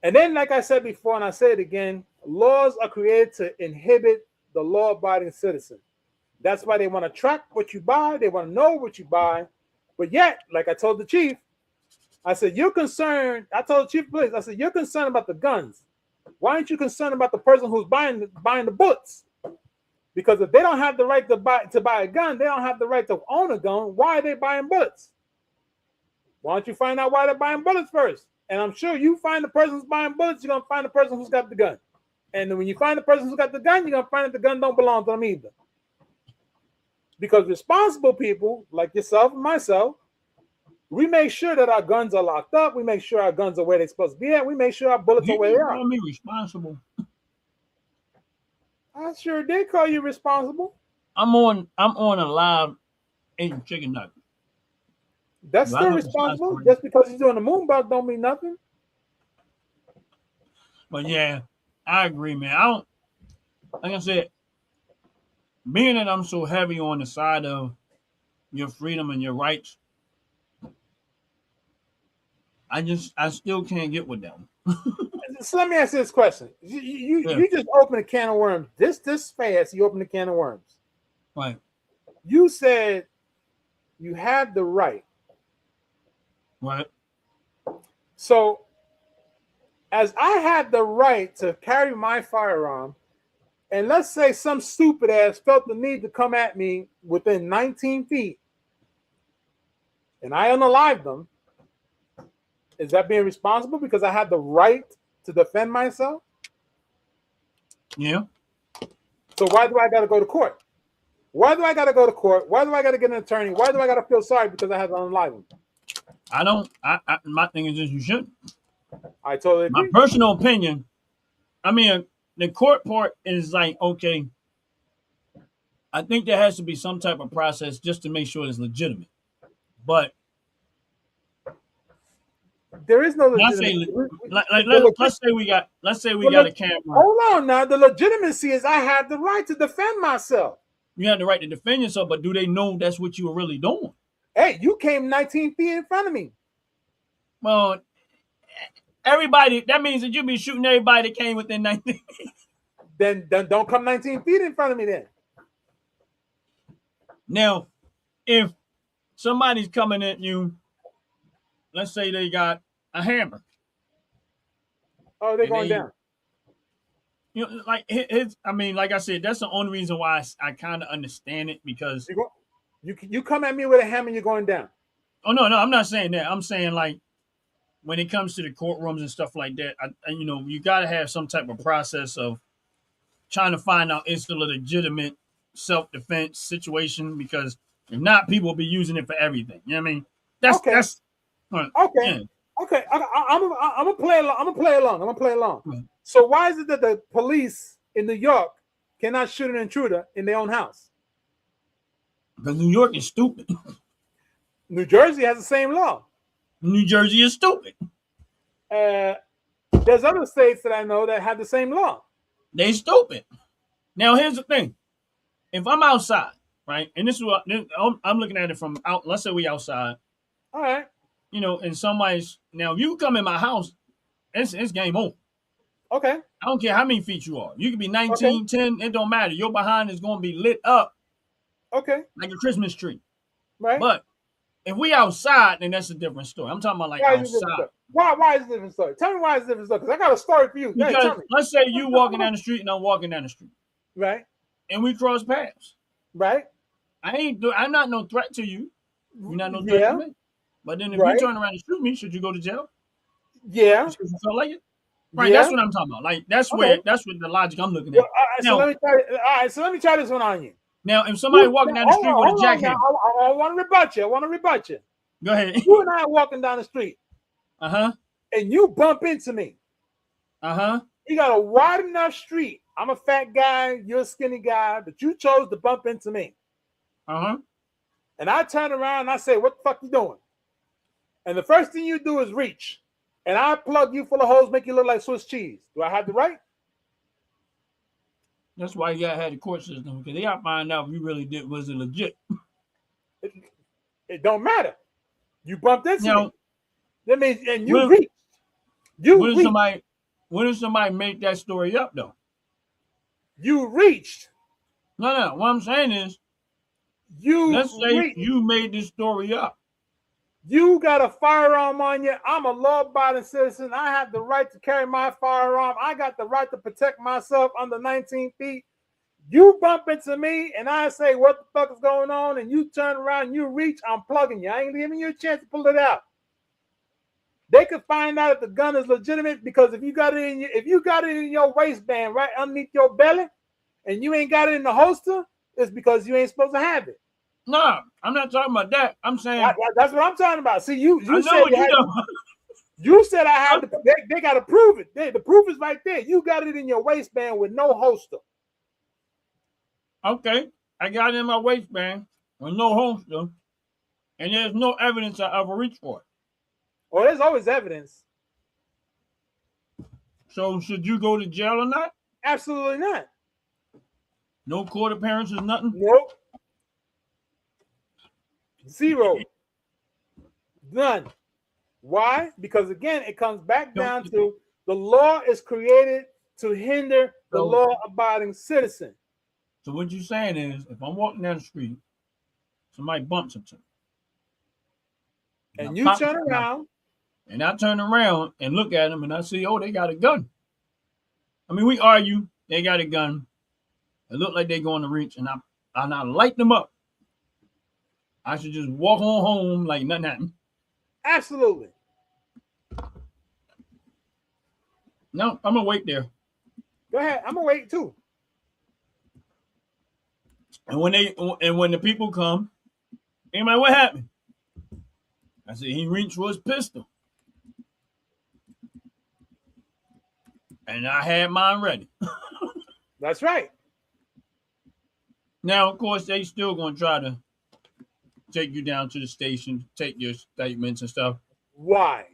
And then, like I said before, and I say it again, laws are created to inhibit the law-abiding citizen. That's why they want to track what you buy. They want to know what you buy. But yet, like I told the chief, I said, you're concerned. I told the chief of police, I said, you're concerned about the guns. Why aren't you concerned about the person who's buying the bullets? Because if they don't have the right to buy a gun, they don't have the right to own a gun. Why are they buying bullets? Why don't you find out why they're buying bullets first? And I'm sure you find the person who's buying bullets, you're going to find the person who's got the gun. And when you find the person who's got the gun, you're going to find that the gun don't belong to them either. Because responsible people like yourself and myself, we make sure that our guns are locked up. We make sure our guns are where they're supposed to be at. We make sure our bullets are You where they call are. me responsible. I sure did call you responsible. I'm on a live eating chicken nugget. That's Do I still look responsible. responsible? Just because you're doing the moonbug don't mean nothing. But yeah, I agree, man. I don't like I said, being that I'm so heavy on the side of your freedom and your rights, I still can't get with them. So let me ask you this question. You just opened a can of worms. This fast, you opened a can of worms. Right. You said you have the right. Right. So as I had the right to carry my firearm, and let's say some stupid ass felt the need to come at me within 19 feet, and I unalived them, is that being responsible because I had the right to defend myself? Yeah. So why do I got to go to court? Why do I got to go to court? Why do I got to get an attorney? Why do I got to feel sorry because I had to unalive them? I don't. My thing is just you shouldn't. I totally My agree. personal opinion. I mean, the court part is like okay. I think there has to be some type of process just to make sure it's legitimate. But There is no let's say, legitimate. let's say we got a camera. Hold on now. The legitimacy is I have the right to defend myself. You have the right to defend yourself, but do they know that's what you were really doing? Hey, you came 19 feet in front of me. Well, everybody, that means that you be shooting everybody that came within 19. Then don't come 19 feet in front of me then. Now, if somebody's coming at you, let's say they got a hammer. Oh, they're going down. You know, like I mean, like I said, that's the only reason why I kind of understand it because You come at me with a hammer, you're going down. oh no, I'm not saying that. I'm saying like when it comes to the courtrooms and stuff like that, you know, you got to have some type of process of trying to find out it's a legitimate self-defense situation because if not, people will be using it for everything. You know what I mean? That's Okay. that's Okay. yeah. Okay. I'm gonna play along. I'm gonna play along. Right. So why is it that the police in New York cannot shoot an intruder in their own house? Because New York is stupid. New Jersey has the same law. New Jersey is stupid. There's other states that I know that have the same law. They stupid. Now here's the thing: if I'm outside, right, and this is what I'm looking at it from out. Let's say we outside. All right. And somebody's now. If you come in my house, it's game over. Okay. I don't care how many feet you are. You can be 19, 10. It don't matter. Your behind is going to be lit up. Okay. Like a Christmas tree. Right. But if we outside, then that's a different story. I'm talking about like outside. Why is it a different story? Tell me why it's a different story. Because I got a story for you. Because let's say you walking down the street and I'm walking down the street. Right. And we cross paths. Right. I'm not no threat to you. You're not no threat to me. But then if you turn around and shoot me, should you go to jail? Yeah. Because you feel like it? Right, that's what I'm talking about. Like that's what the logic I'm looking at. Well, so let me try this one on you. Now, if somebody walking down the street with a jackhammer, I want to rebut you. Go ahead. You and I are walking down the street. And you bump into me. You got a wide enough street. I'm a fat guy. You're a skinny guy, but you chose to bump into me. And I turn around and I say, "What the fuck you doing?" And the first thing you do is reach. And I plug you full of holes, make you look like Swiss cheese. Do I have the right? That's why you gotta have the court system, because they gotta find out if you really was it legit. It don't matter. You bumped into me. That means, and you reached. When did somebody make that story up though? You reached. No. What I'm saying is, let's say you made this story up. You got a firearm on you. I'm a law-abiding citizen. I have the right to carry my firearm. I got the right to protect myself under 19 feet. You bump into me and I say, "What the fuck is going on?" And you turn around and you reach, I'm plugging you. I ain't giving you a chance to pull it out. They could find out if the gun is legitimate, because if you got it in your waistband right underneath your belly and you ain't got it in the holster, it's because you ain't supposed to have it. No, I'm not talking about that. I'm saying that's what I'm talking about. See, you said I had to. They got to prove it. The proof is right there. You got it in your waistband with no holster. Okay, I got it in my waistband with no holster, and there's no evidence I ever reached for it. Well, there's always evidence. So should you go to jail or not? Absolutely not. No court appearances, nothing? Nope. Zero. None. Why? Because again, it comes back down to the law is created to hinder the law-abiding citizen. So what you're saying is, if I'm walking down the street, somebody bumps into me, and you turn around, and I turn around and look at them, and I see, oh, they got a gun. I mean, we argue, they got a gun. It look like they're going to reach, and I light them up. I should just walk on home like nothing happened. Absolutely. No, I'm gonna wait there. Go ahead. I'm gonna wait too. And when the people come, they're like, "What happened?" I said, "He reached for his pistol, and I had mine ready." That's right. Now, of course, they still gonna try to take you down to the station, take your statements and stuff. Why?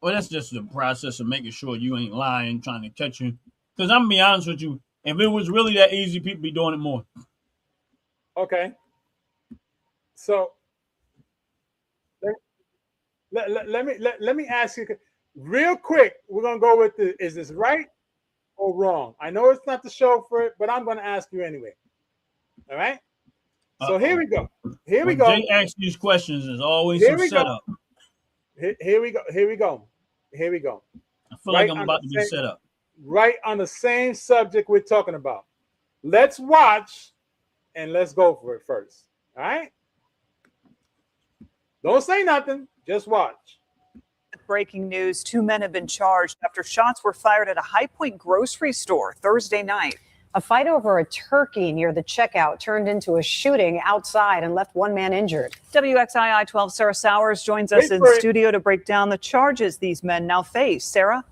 Well, that's just the process of making sure you ain't lying, trying to catch you. Because I'm going to be honest with you, if it was really that easy, people be doing it more. Okay. So let me ask you real quick. We're going to go with is this right or wrong? I know it's not the show for it, but I'm going to ask you anyway. All right? So here we go. Here we go. Jay asks these questions is always some setup. Here we go. I feel like I'm about to be set up. Right on the same subject we're talking about. Let's watch and let's go for it first. All right? Don't say nothing. Just watch. Breaking news. 2 men have been charged after shots were fired at a High Point grocery store Thursday night. A fight over a turkey near the checkout turned into a shooting outside and left one man injured. WXII 12 Sarah Sowers joins us in studio to break down the charges these men now face. Sarah?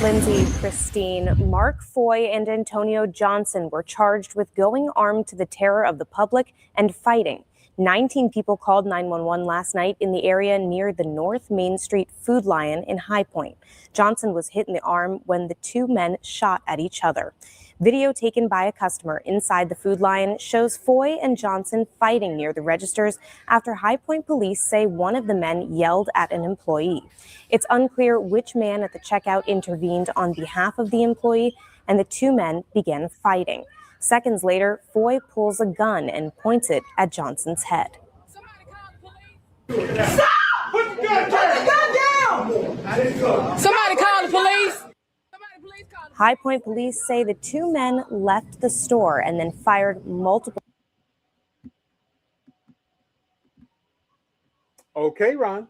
Lindsay, Christine, Mark Foy, and Antonio Johnson were charged with going armed to the terror of the public and fighting. 19 people called 911 last night in the area near the North Main Street Food Lion in High Point. Johnson was hit in the arm when the two men shot at each other. Video taken by a customer inside the Food Lion shows Foy and Johnson fighting near the registers after High Point police say one of the men yelled at an employee. It's unclear which man at the checkout intervened on behalf of the employee, and the two men began fighting. Seconds later, Foy pulls a gun and points it at Johnson's head. Stop! Put the gun down! Somebody call the police! High Point police say the two men left the store and then fired multiple. Okay, Ron.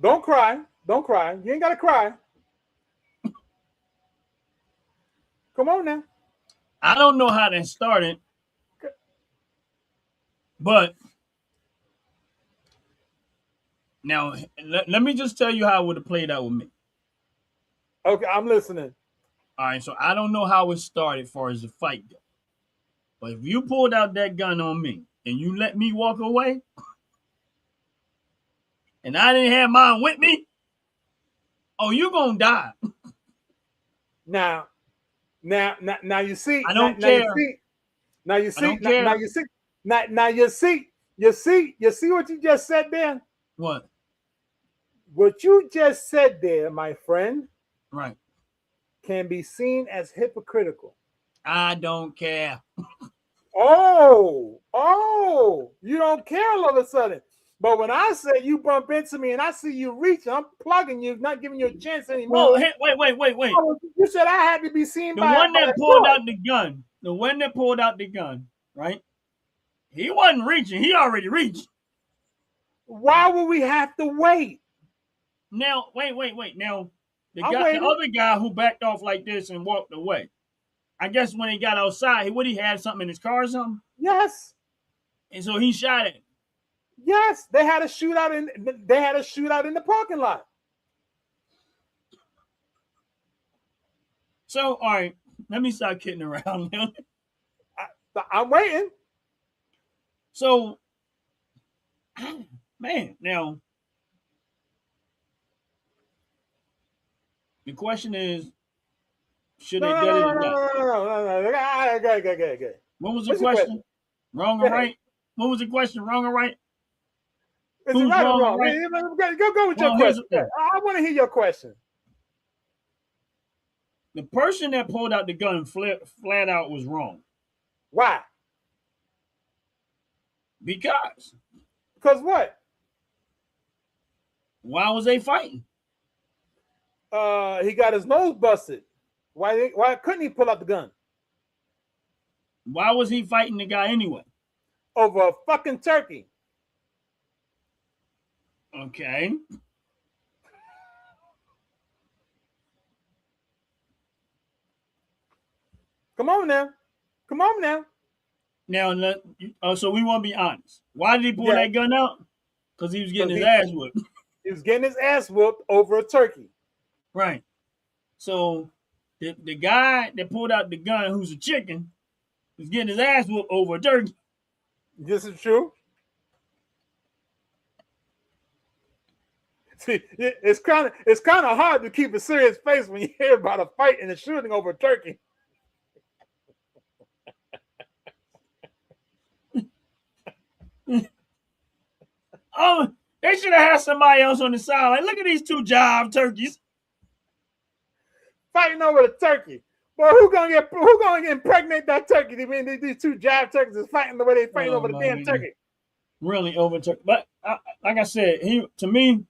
Don't cry. Don't cry. You ain't got to cry. Come on now. I don't know how that started, but now let me just tell you how it would have played out with me. Okay, I'm listening. All right, so I don't know how it started as far as the fight goes. But if you pulled out that gun on me and you let me walk away, and I didn't have mine with me, oh, you're going to die. Now you see. I don't care. Now you see what you just said there? What? What you just said there, my friend, Right. can be seen as hypocritical. I don't care. Oh, you don't care all of a sudden. But when I say you bump into me and I see you reach, I'm plugging you, not giving you a chance anymore. Well, hey, wait. You said I had to be seen The by one that by pulled a out the gun, right? He wasn't reaching. He already reached. Why would we have to wait? Now, wait. Now, the waiting. other guy who backed off like this and walked away, I guess when he got outside, he had something in his car or something? Yes. And so he shot it. Yes, they had a shootout in the parking lot. So, all right, let me start kidding around now. I'm waiting. So, man, now, the question is, should they get it or not? No. Okay. What was the question? Wrong or right? What was the question? Wrong or right? Is Who's it right or wrong, wrong? right? Go with your question. I want to hear your question. The person that pulled out the gun flat out was wrong. Why? Because what? Why was they fighting? He got his nose busted. Why couldn't he pull out the gun? Why was he fighting the guy anyway? Over a fucking turkey. Okay. Come on now. Now, so we want to be honest. Why did he pull that gun out? Because he was getting his ass whooped. He was getting his ass whooped over a turkey. Right. So the guy that pulled out the gun, who's a chicken, was getting his ass whooped over a turkey. This is true. See, it's kind of hard to keep a serious face when you hear about a fight and a shooting over a turkey. Oh, they should have had somebody else on the side. Like, look at these two jive turkeys fighting over the turkey. Boy, who gonna impregnate that turkey? I mean, these two jive turkeys is fighting the way they fighting over the damn turkey. Really over turkey, but like I said, to me,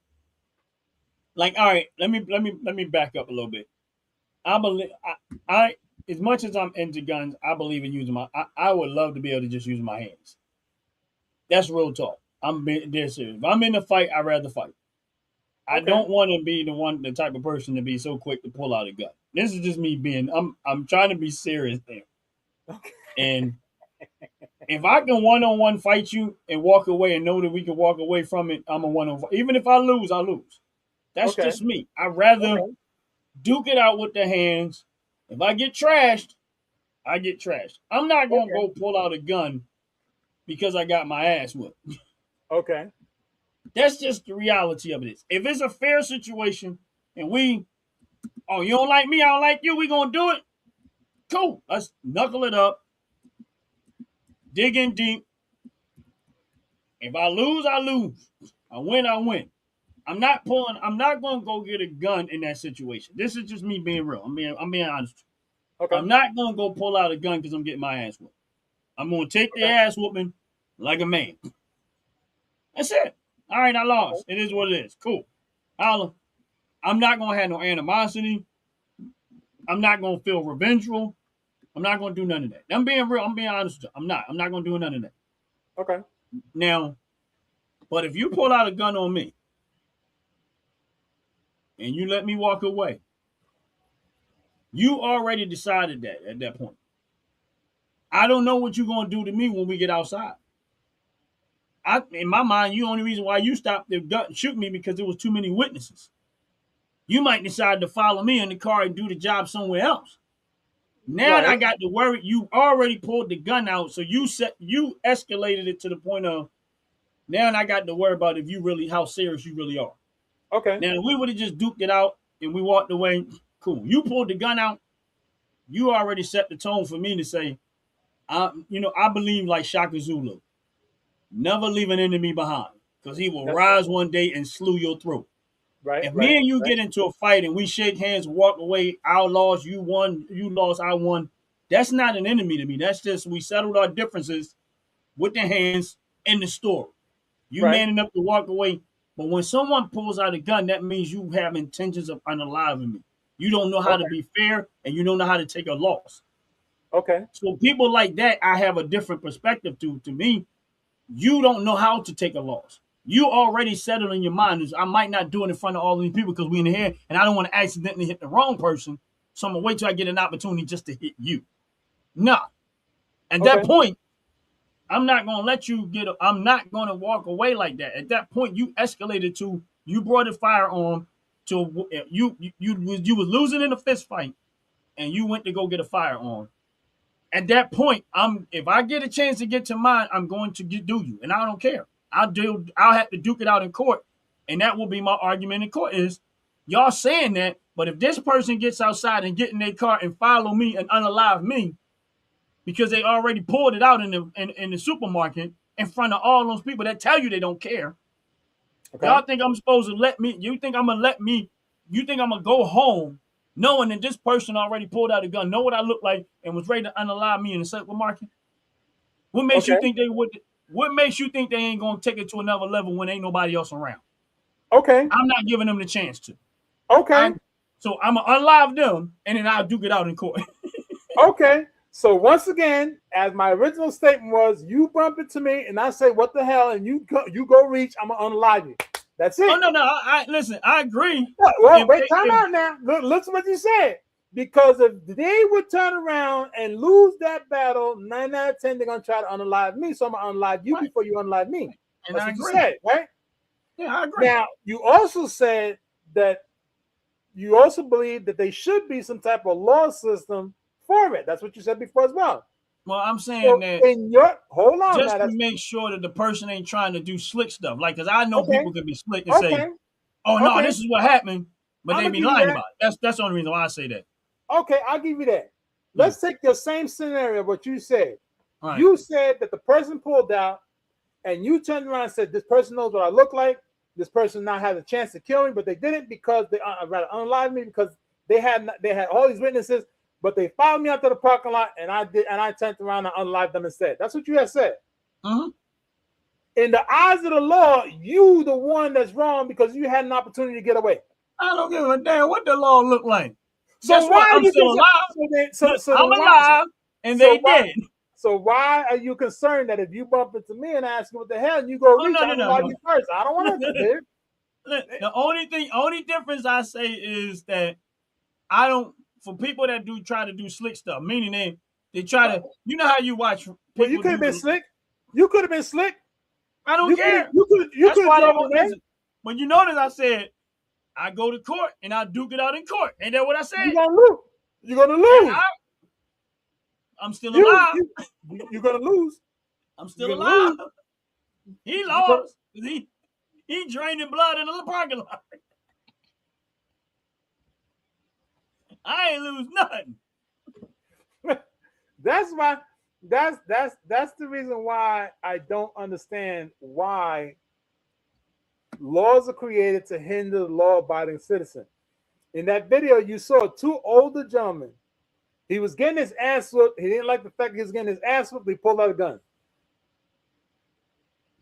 like, all right, let me back up a little bit. I believe I as much as I'm into guns, I believe in using I would love to be able to just use my hands. That's real talk. I'm being dead serious. If I'm in a fight, I'd rather fight. I don't want to be the type of person to be so quick to pull out a gun. This is just me being. I'm trying to be serious there. Okay. And if I can one-on-one fight you and walk away and know that we can walk away from it, I'm a one-on-one. Even if I lose, I lose. That's just me. I'd rather duke it out with the hands. If I get trashed, I get trashed. I'm not going to go pull out a gun because I got my ass whooped. Okay. That's just the reality of it. If it's a fair situation and you don't like me, I don't like you, we gonna do it. Cool. Let's knuckle it up. Dig in deep. If I lose, I lose. I win, I win. I'm not gonna go get a gun in that situation. This is just me being real. I'm being honest. Okay. I'm not gonna go pull out a gun because I'm getting my ass whooped. I'm gonna take the ass whooping like a man. That's it. All right, I lost. It is what it is. Cool. Holla. I'm not gonna have no animosity. I'm not gonna feel revengeful. I'm not gonna do none of that. I'm being real. I'm being honest. I'm not gonna do none of that. Okay. Now, but if you pull out a gun on me and you let me walk away, you already decided that at that point. I don't know what you're gonna do to me when we get outside. In my mind, the only reason why you stopped the gun shoot me because there was too many witnesses. You might decide to follow me in the car and do the job somewhere else. Now Right. I got to worry. You already pulled the gun out, so you escalated it to the point of now I got to worry about how serious you really are. Okay. Now if we would have just duked it out and we walked away, cool. You pulled the gun out. You already set the tone for me to say, I believe like Shaka Zulu. Never leave an enemy behind because he will rise one day and slew your throat. Right. If me and you get into a fight and we shake hands, walk away, I lost, you won, you lost, I won, that's not an enemy to me. That's just we settled our differences with the hands in the story. You man enough to walk away. But when someone pulls out a gun, that means you have intentions of unaliving me. You don't know how to be fair and you don't know how to take a loss. Okay. So people like that, I have a different perspective to. To me, you don't know how to take a loss. You already settled in your mind is I might not do it in front of all these people because we in here and I don't want to accidentally hit the wrong person. So I'm gonna wait till I get an opportunity just to hit you. Nah. At that point, I'm not gonna I'm not gonna walk away like that. At that point, you escalated to you brought a firearm to you was losing in a fist fight and you went to go get a firearm. At that point, if I get a chance to get to mine, I'm going to do you, and I don't care. I'll have to duke it out in court, and that will be my argument in court. Is y'all saying that? But if this person gets outside and get in their car and follow me and unalive me, because they already pulled it out in the supermarket in front of all those people that tell you they don't care, y'all think I'm supposed to let me? You think I'm gonna go home? Knowing that this person already pulled out a gun, know what I look like, and was ready to unalive me in the supermarket? What makes you think they would? What makes you think they ain't gonna take it to another level when ain't nobody else around? Okay. I'm not giving them the chance to. Okay. So I'm gonna unalive them, and then I'll duke it out in court. Okay. So once again, as my original statement was, you bump into me, and I say, "What the hell?" and you go reach, I'm gonna unalive you. That's it. Oh no, I listen. I agree. Well, wait, time out now. Listen what you said. Because if they would turn around and lose that battle, 9 out of 10, they're gonna try to unalive me. So I'm gonna unalive you before you unalive me. And that's I what agree. you said, right? Yeah, I agree. Now you also said that you also believe that there should be some type of law system for it. That's what you said before as well. Well, I'm saying that in your hold on just now, to make sure that the person ain't trying to do slick stuff. Like, because I know people can be slick and say, "Oh no, this is what happened," but they be lying about it. That's the only reason why I say that. Okay, I'll give you that. Let's take your same scenario, what you said. Right. You said that the person pulled out, and you turned around and said, "This person knows what I look like. This person now has a chance to kill me, but they didn't because they rather unalive me because they had all these witnesses, but they followed me out to the parking lot, and I turned around and unalived them instead." That's what you had said. Mm-hmm. In the eyes of the law, you the one that's wrong because you had an opportunity to get away. I don't give a damn what the law look like. So guess why what? I'm still alive. I'm alive, and they dead. So why are you concerned that if you bump into me and ask you what the hell, and you go reach out and love you first? I don't want to do it. The only difference I say is that I don't. For people that do try to do slick stuff, meaning they try to. You know how you watch. Well, you could have been slick. You could have been slick. I don't care. You could have driven away. When you notice, I said I go to court and I duke it out in court. Ain't that what I said? You're gonna lose. You're gonna lose. I'm still alive. You're gonna lose. I'm still You can alive. lose. He lost. He draining blood in the parking lot. I ain't lose nothing. That's why. That's the reason why I don't understand why laws are created to hinder the law-abiding citizen. In that video, you saw two older gentlemen. He was getting his ass whooped. He didn't like the fact he was getting his ass whooped. He pulled out a gun.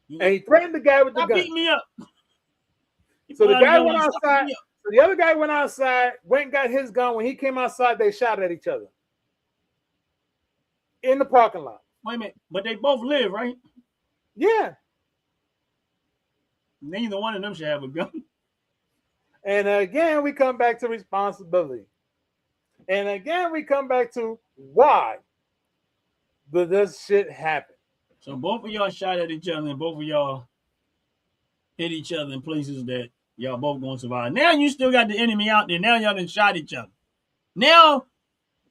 And he threatened the guy with the Stop gun. beating me up. So the guy went outside. So the other guy went outside, went and got his gun. When he came outside, they shot at each other in the parking lot. Wait a minute, but they both live, right? Yeah. Neither one of them should have a gun. And again, we come back to responsibility. And again, we come back to why did this shit happen? So both of y'all shot at each other, and both of y'all hit each other in places that y'all both gonna survive. Now you still got the enemy out there. Now y'all done shot each other. Now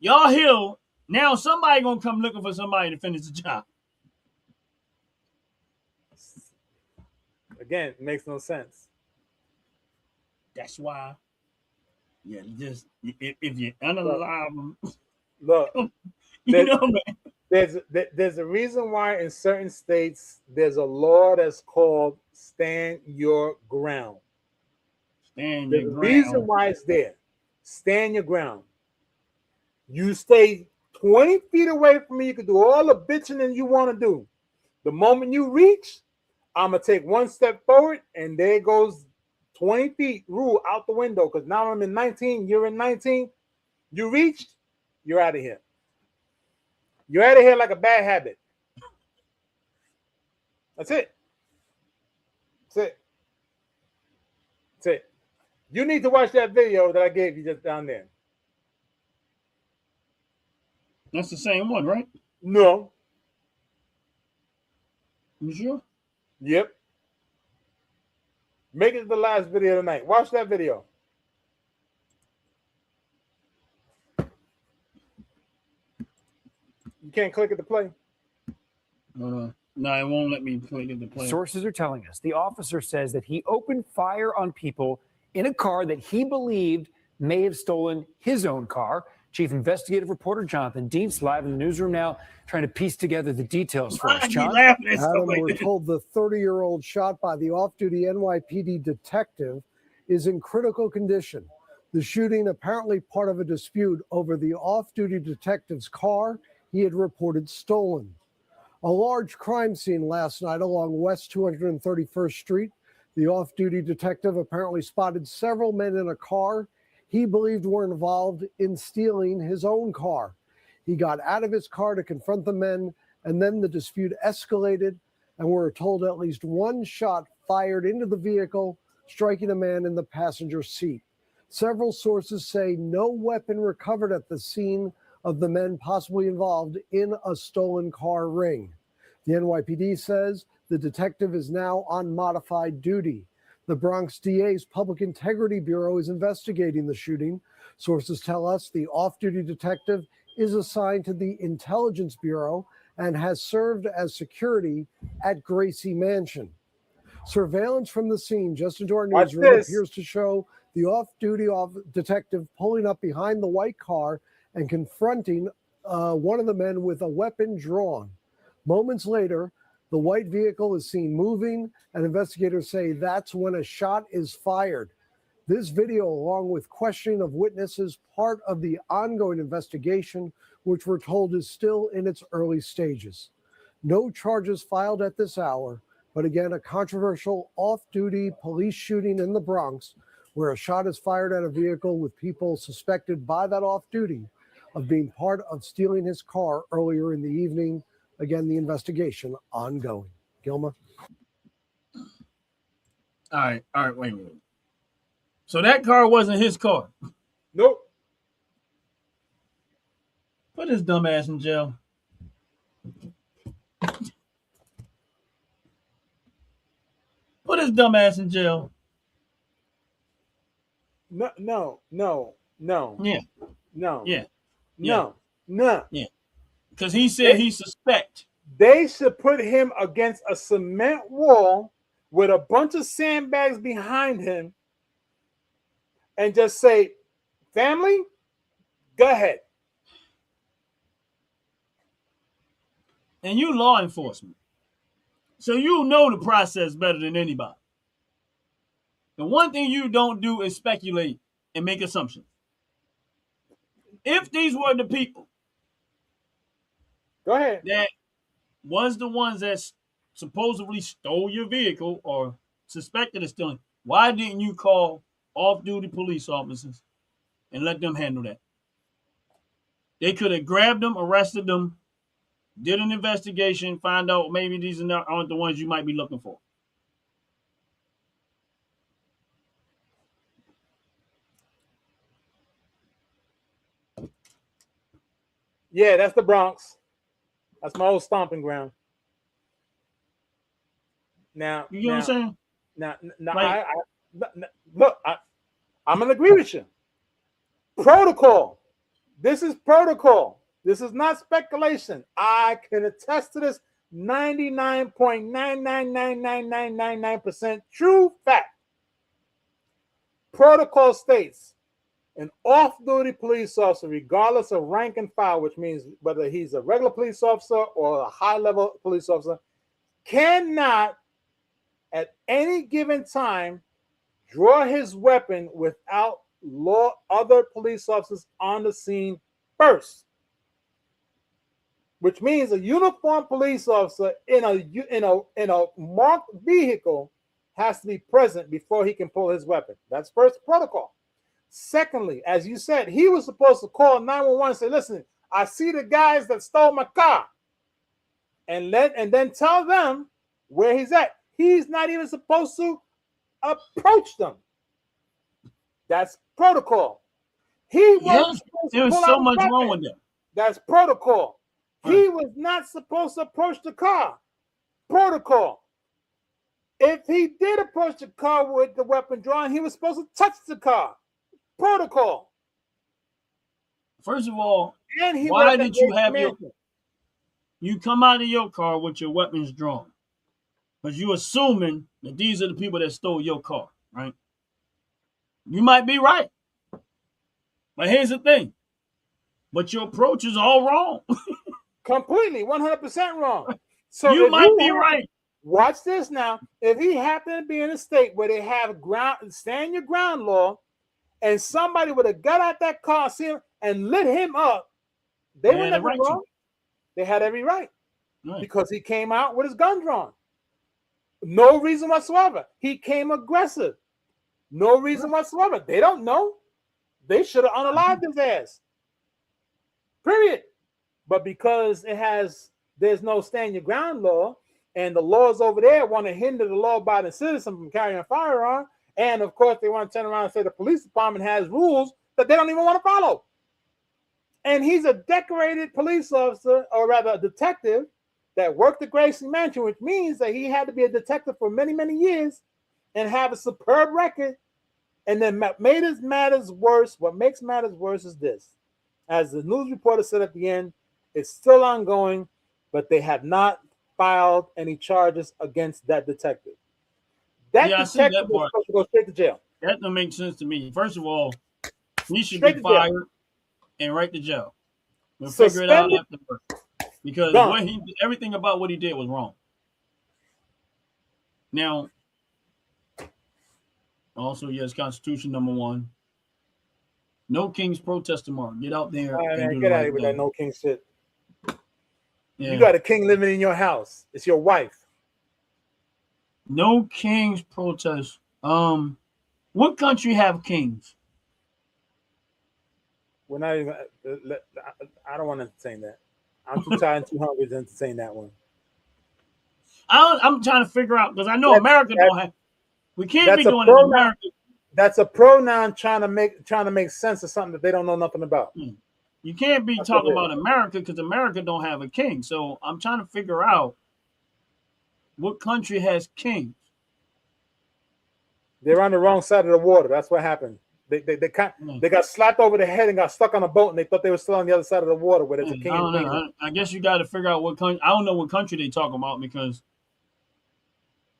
y'all heal. Now somebody gonna come looking for somebody to finish the job. Again, it makes no sense. That's why. Yeah, just if you unalive them, Look, you know, man. there's a reason why in certain states there's a law that's called stand your ground. Stand There's your a ground. reason why it's there. Stand your ground. You stay 20 feet away from me. You can do all the bitching that you want to do. The moment you reach, I'm going to take one step forward, and there goes 20 feet rule out the window, because now I'm in 19, you're in 19. You reached, you're out of here. You're out of here like a bad habit. That's it. That's it. That's it. You need to watch that video that I gave you just down there. That's the same one, right? No. You sure? Yep. Make it the last video tonight. Watch that video. You can't click it to play. No, it won't let me click it to play. Sources are telling us the officer says that he opened fire on people in a car that he believed may have stolen his own car. Chief investigative reporter Jonathan Deets live in the newsroom now, trying to piece together the details for us. John? Adam, we're told the 30-year-old shot by the off-duty NYPD detective is in critical condition. The shooting apparently part of a dispute over the off-duty detective's car he had reported stolen. A large crime scene last night along West 231st Street. The off-duty detective apparently spotted several men in a car he believed were involved in stealing his own car. He got out of his car to confront the men, and then the dispute escalated, and we're told at least one shot fired into the vehicle, striking a man in the passenger seat. Several sources say no weapon recovered at the scene of the men possibly involved in a stolen car ring. The NYPD says the detective is now on modified duty. The Bronx DA's Public Integrity Bureau is investigating the shooting. Sources tell us the off-duty detective is assigned to the Intelligence Bureau and has served as security at Gracie Mansion. Surveillance from the scene just into our newsroom appears to show the off-duty detective pulling up behind the white car and confronting one of the men with a weapon drawn. Moments later, the white vehicle is seen moving, and investigators say that's when a shot is fired. This video, along with questioning of witnesses, part of the ongoing investigation, which we're told is still in its early stages. No charges filed at this hour, but again, a controversial off-duty police shooting in the Bronx, where a shot is fired at a vehicle with people suspected by that off-duty of being part of stealing his car earlier in the evening. Again, the investigation ongoing. Gilma? All right, wait a minute. So that car wasn't his car? Nope. Put his dumb ass in jail. Put his dumb ass in jail. No. Yeah. No. Yeah. No. Yeah. Because he said he suspect. They should put him against a cement wall with a bunch of sandbags behind him and just say, family, go ahead. And you law enforcement. So you know the process better than anybody. The one thing you don't do is speculate and make assumptions. If these were the people Go ahead. that was the ones that supposedly stole your vehicle or suspected of stealing, why didn't you call off-duty police officers and let them handle that? They could have grabbed them, arrested them, did an investigation, find out maybe these aren't the ones you might be looking for. Yeah, that's the Bronx. That's my old stomping ground. Now, You know what I'm saying? Now, Like- look, I'm gonna agree with you. Protocol. This is protocol. This is not speculation. I can attest to this 99.9999999% true fact. Protocol states an off-duty police officer, regardless of rank and file, which means whether he's a regular police officer or a high-level police officer, cannot at any given time draw his weapon without other police officers on the scene first, which means a uniformed police officer in a marked vehicle has to be present before he can pull his weapon. That's first protocol. Secondly, as you said, he was supposed to call 911 and say, listen, I see the guys that stole my car, and then tell them where he's at. He's not even supposed to approach them. That's protocol. He was There was so much wrong with that. That's protocol. Right. He was not supposed to approach the car. Protocol. If he did approach the car with the weapon drawn, he was supposed to touch the car. Protocol. First of all, And why did you have you come out of your car with your weapons drawn? Because you're assuming that these are the people that stole your car, right? You might be right. But here's the thing. But your approach is all wrong. Completely, 100% wrong. So you might be right. Watch this now. If he happened to be in a state where they have stand your ground law, and somebody would have got out that car, see him, and lit him up, they would never be wrong. They had every right. Because he came out with his gun drawn. No reason whatsoever. He came aggressive. No reason whatsoever. They don't know. They should have unalived his ass. Period. But because there's no stand your ground law, and the laws over there want to hinder the law-abiding citizen from carrying a firearm, and of course they want to turn around and say the police department has rules that they don't even want to follow. And he's a decorated police officer, or rather a detective, that worked at Gracie Mansion, which means that he had to be a detective for many, many years and have a superb record. And then matters worse. What makes matters worse is this. As the news reporter said at the end, it's still ongoing, but they have not filed any charges against that detective. That detective was supposed to go straight to jail. That don't make sense to me. First of all, he should be fired and right to jail. We'll figure it out afterwards. Because everything about what he did was wrong. Now, also, yes, Constitution #1. No King's protest tomorrow. Get out there. Get out of here with that no king shit. Yeah. You got a king living in your house. It's your wife. No King's protest. What country have kings? We're not even. I don't want to entertain that. I'm too tired and too hungry to entertain that one. I'm trying to figure out because I know America don't have. We can't be doing it in America. That's a pronoun trying to make sense of something that they don't know nothing about. You can't be talking about America because America don't have a king. So I'm trying to figure out what country has kings. They're on the wrong side of the water. That's what happened. They got slapped over the head and got stuck on a boat, and they thought they were still on the other side of the water where there's a king I and don't queen. know. I guess you got to figure out what country. I don't know what country they talk about, because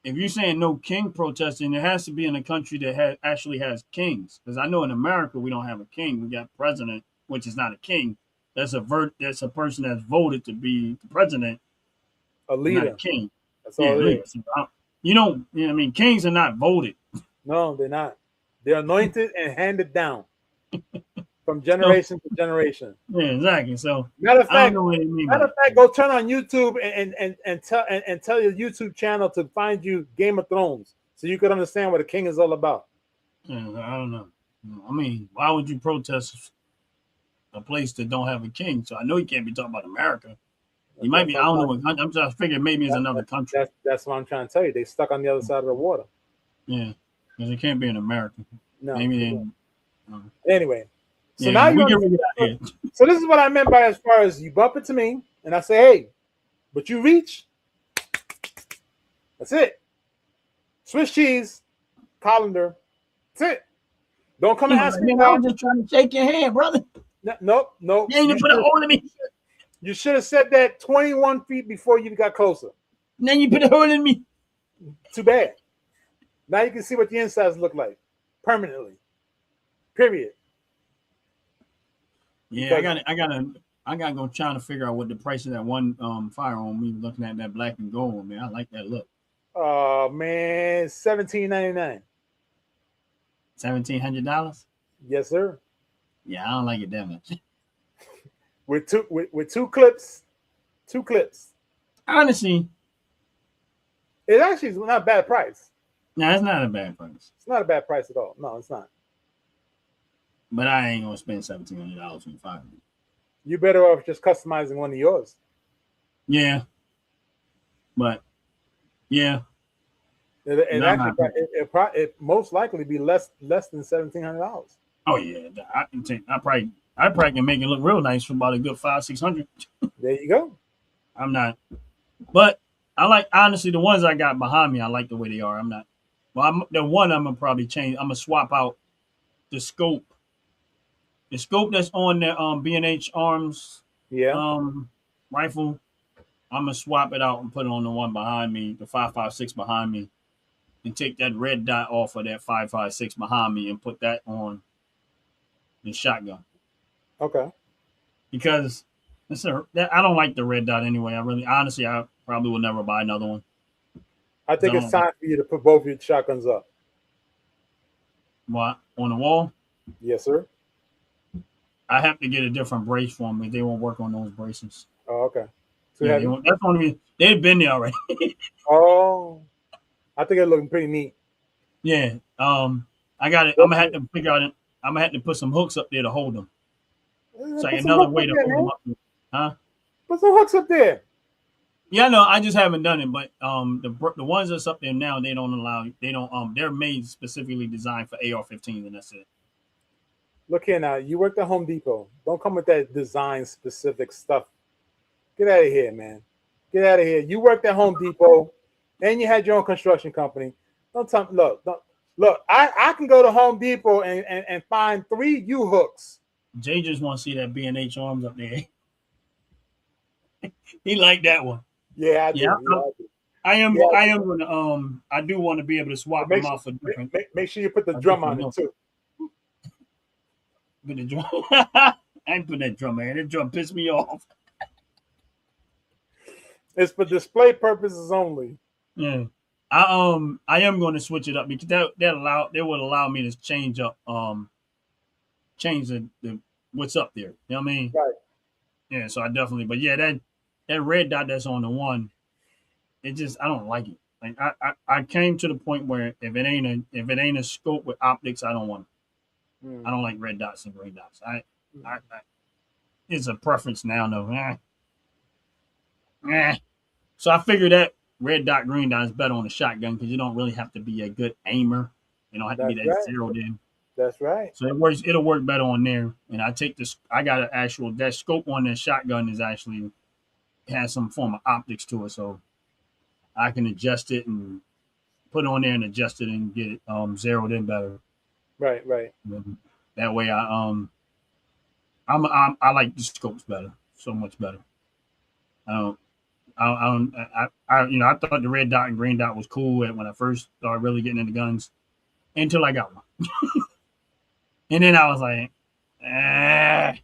if you're saying no king protesting, it has to be in a country that actually has kings. Because I know in America we don't have a king. We got president, which is not a king. That's a person that's voted to be the president, A leader, not a king. That's all it is. So, you know what I mean? Kings are not voted. No, they're not. They're anointed and handed down from generation to generation. Yeah, exactly. So Matter of I don't fact, know what you mean by that. go turn on YouTube and tell your YouTube channel to find you Game of Thrones, so you could understand what a king is all about. Yeah, I don't know. I mean, why would you protest a place that don't have a king? So I know you can't be talking about America. You might be. I don't know what country. I'm just figuring maybe it's another country. That's what I'm trying to tell you. They stuck on the other side of the water. Yeah, because it can't be in America. No. Maybe they. Anyway, so Yeah, now we you get rid of that here. So this is what I meant by, as far as you bump into me and I say, hey, but you reach. That's it. Swiss cheese, colander. That's it. Don't come and ask me. I was just trying to shake your hand, brother. Nope. You ain't even put a hole in me. You should have said that 21 feet before you got closer. And then you put a hole in me. Too bad. Now you can see what the insides look like permanently. Period. Yeah, I gotta go trying to figure out what the price of that one firearm we were looking at, that black and gold, man. I like that look. Oh man, $17.99. $1,700? Yes, sir. Yeah, I don't like it that much. With two clips. Honestly, it actually is not a bad price. no, it's not a bad price. It's not a bad price at all. No, it's not. But I ain't gonna spend $1,700 on a firearm. You're better off just customizing one of yours. Yeah, but yeah, It most likely be less than $1,700. Oh yeah, I probably can make it look real nice for about a good $500-600. There you go. I'm not, but I like, honestly, the ones I got behind me. I like the way they are. I'm not. Well, the one I'm gonna probably change. I'm gonna swap out the scope. The scope that's on the B&H Arms rifle. I'm gonna swap it out and put it on the one behind me, the 5.56 behind me, and take that red dot off of that 5.56 behind me and put that on the shotgun. Okay. Because I don't like the red dot anyway. Honestly, I probably will never buy another one. I think it's time for you to put both your shotguns up. What, on the wall? Yes, sir. I have to get a different brace for them if they won't work on those braces. Oh, okay. So yeah, that's only reason. They've been there already. Oh, I think it's looking pretty neat. Yeah. I got it. I'm gonna have to figure out. I'm gonna have to put some hooks up there to hold them. It's like another way to hold them up. Huh? Put some hooks up there. Yeah, no, I just haven't done it. But the ones that's up there now, they don't allow. They don't. They're made specifically designed for AR-15s, and that's it. Look here now. You worked at Home Depot. Don't come with that design specific stuff. Get out of here, man. Get out of here. You worked at Home Depot, and you had your own construction company. Don't tell me. Look. I can go to Home Depot and find 3 U-hooks. Jay just want to see that B&H Arms up there. He like that one. Yeah, I do. I am gonna I do want to be able to swap them out for different. Make sure you put the drum on it too. Put the drum. I ain't put that drum, man. That drum pissed me off. It's for display purposes only. Yeah. I am going to switch it up because that would allow me to change up change the what's up there. You know what I mean? Right. Yeah, so I definitely, but yeah, that red dot that's on the one, it just, I don't like it. Like I came to the point where if it ain't a scope with optics, I don't want it. I don't like red dots and green dots. I it's a preference now though. So I figured that red dot, green dot is better on a shotgun because you don't really have to be a good aimer. You don't have to be that zeroed in. That's right. So it'll work better on there. And I got an actual, that scope on that shotgun is actually has some form of optics to it. So I can adjust it and put it on there and adjust it and get it zeroed in better. Right. That way, I like the scopes better, so much better. I don't. I thought the red dot and green dot was cool when I first started really getting into guns until I got one. And then I was like, Yeah.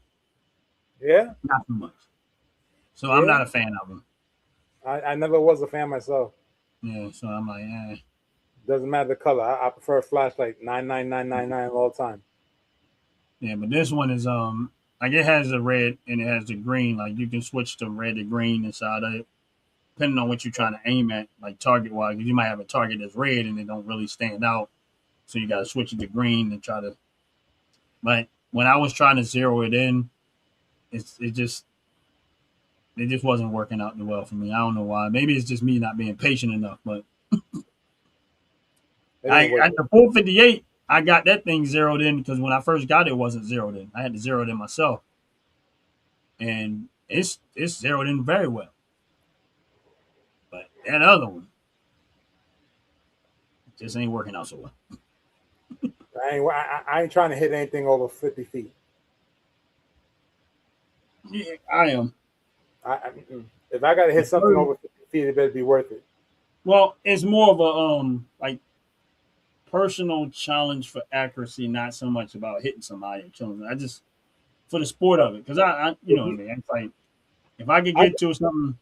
not too much. So Yeah. I'm not a fan of them. I never was a fan myself. Yeah, so I'm like, Doesn't matter the color. I prefer flashlight 99999 all the time. Yeah, but this one is like it has the red and it has the green. Like you can switch to red to green inside of it, depending on what you're trying to aim at, like target wise. You might have a target that's red and it don't really stand out, so you got to switch it to green and try to. But when I was trying to zero it in, it just wasn't working out too well for me. I don't know why. Maybe it's just me not being patient enough. But at the 458, I got that thing zeroed in because when I first got it, it wasn't zeroed in. I had to zero it in myself, and it's zeroed in very well. But that other one just ain't working out so well. I ain't trying to hit anything over 50 feet. Yeah, I am. If I got to hit something over 50 feet, it better be worth it. Well, it's more of a like personal challenge for accuracy, not so much about hitting somebody and killing them. I just for the sport of it, because I you know what I mean. It's like if I could get to something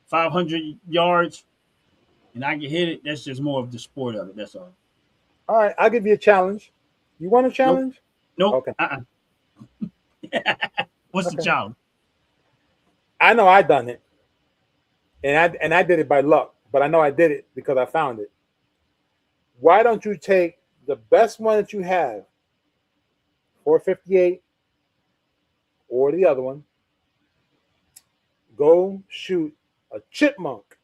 500 yards and I can hit it, that's just more of the sport of it. That's all. All right, I'll give you a challenge. You want a challenge? Nope. Okay. What's the challenge? I know I done it, and I did it by luck, but I know I did it because I found it. Why don't you take the best one that you have, 458, or the other one, go shoot a chipmunk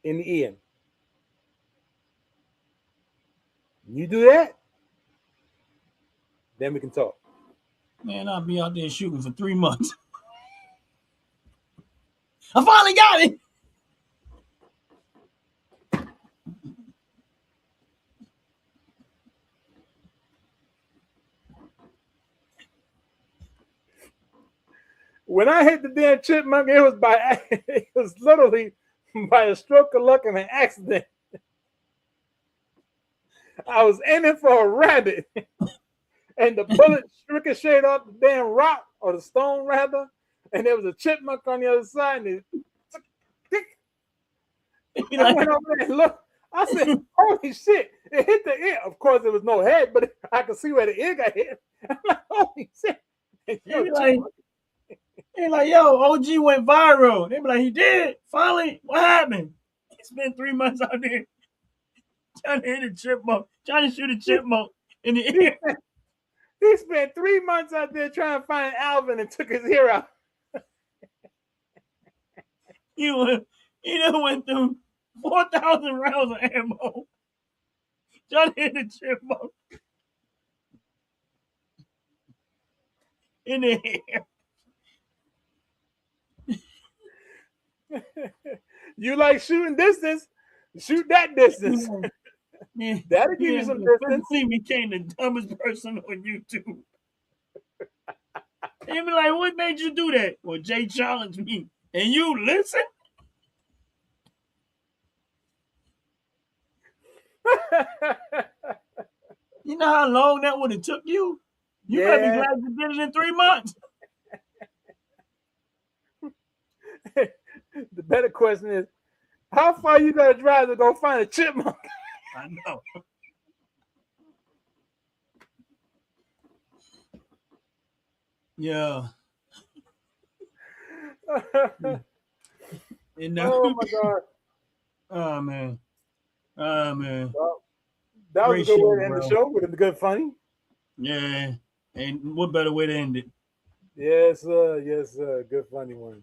in the ear. You do that, then we can talk. Man, I'll be out there shooting for 3 months. I finally got it. When I hit the damn chipmunk, it was literally by a stroke of luck and an accident. I was aiming for a rabbit, and the bullet ricocheted off the damn rock or the stone rather, and there was a chipmunk on the other side, and I went over there and looked. I said, "Holy shit!" It hit the ear. Of course, there was no head, but I could see where the ear got hit. I'm like, "Holy shit!" They like, yo, OG went viral. They be like, he did? Finally? What happened? He spent 3 months out there trying to hit a chipmunk, trying to shoot a chipmunk in the ear. He spent 3 months out there trying to find Alvin and took his ear out. You done went through 4,000 rounds of ammo trying to hit a chipmunk in the ear. You like shooting distance? Shoot that distance. Yeah. That'll give you some distance. He became the dumbest person on YouTube. They be like, what made you do that? Well, Jay challenged me. And you listen? You know how long that would have took you? You better be glad you did it in 3 months. The better question is, how far you gotta drive to go find a chipmunk? I know. Yeah. Oh my god. Oh man. Oh man. Well, that was a good way to end the show with a good funny. Yeah. And what better way to end it? Yes, sir. Yes, sir. Good funny one.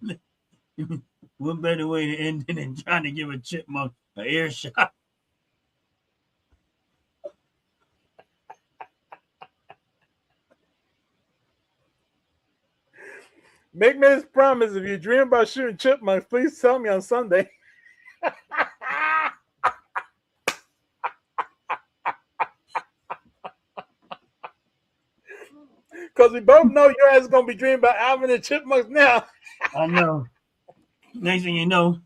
What better way to end it than trying to give a chipmunk an ear shot? Make me this promise: if you dream about shooting chipmunks, please tell me on Sunday. Because we both know your ass is going to be dreaming about Alvin and Chipmunks now. I know. Next thing you know,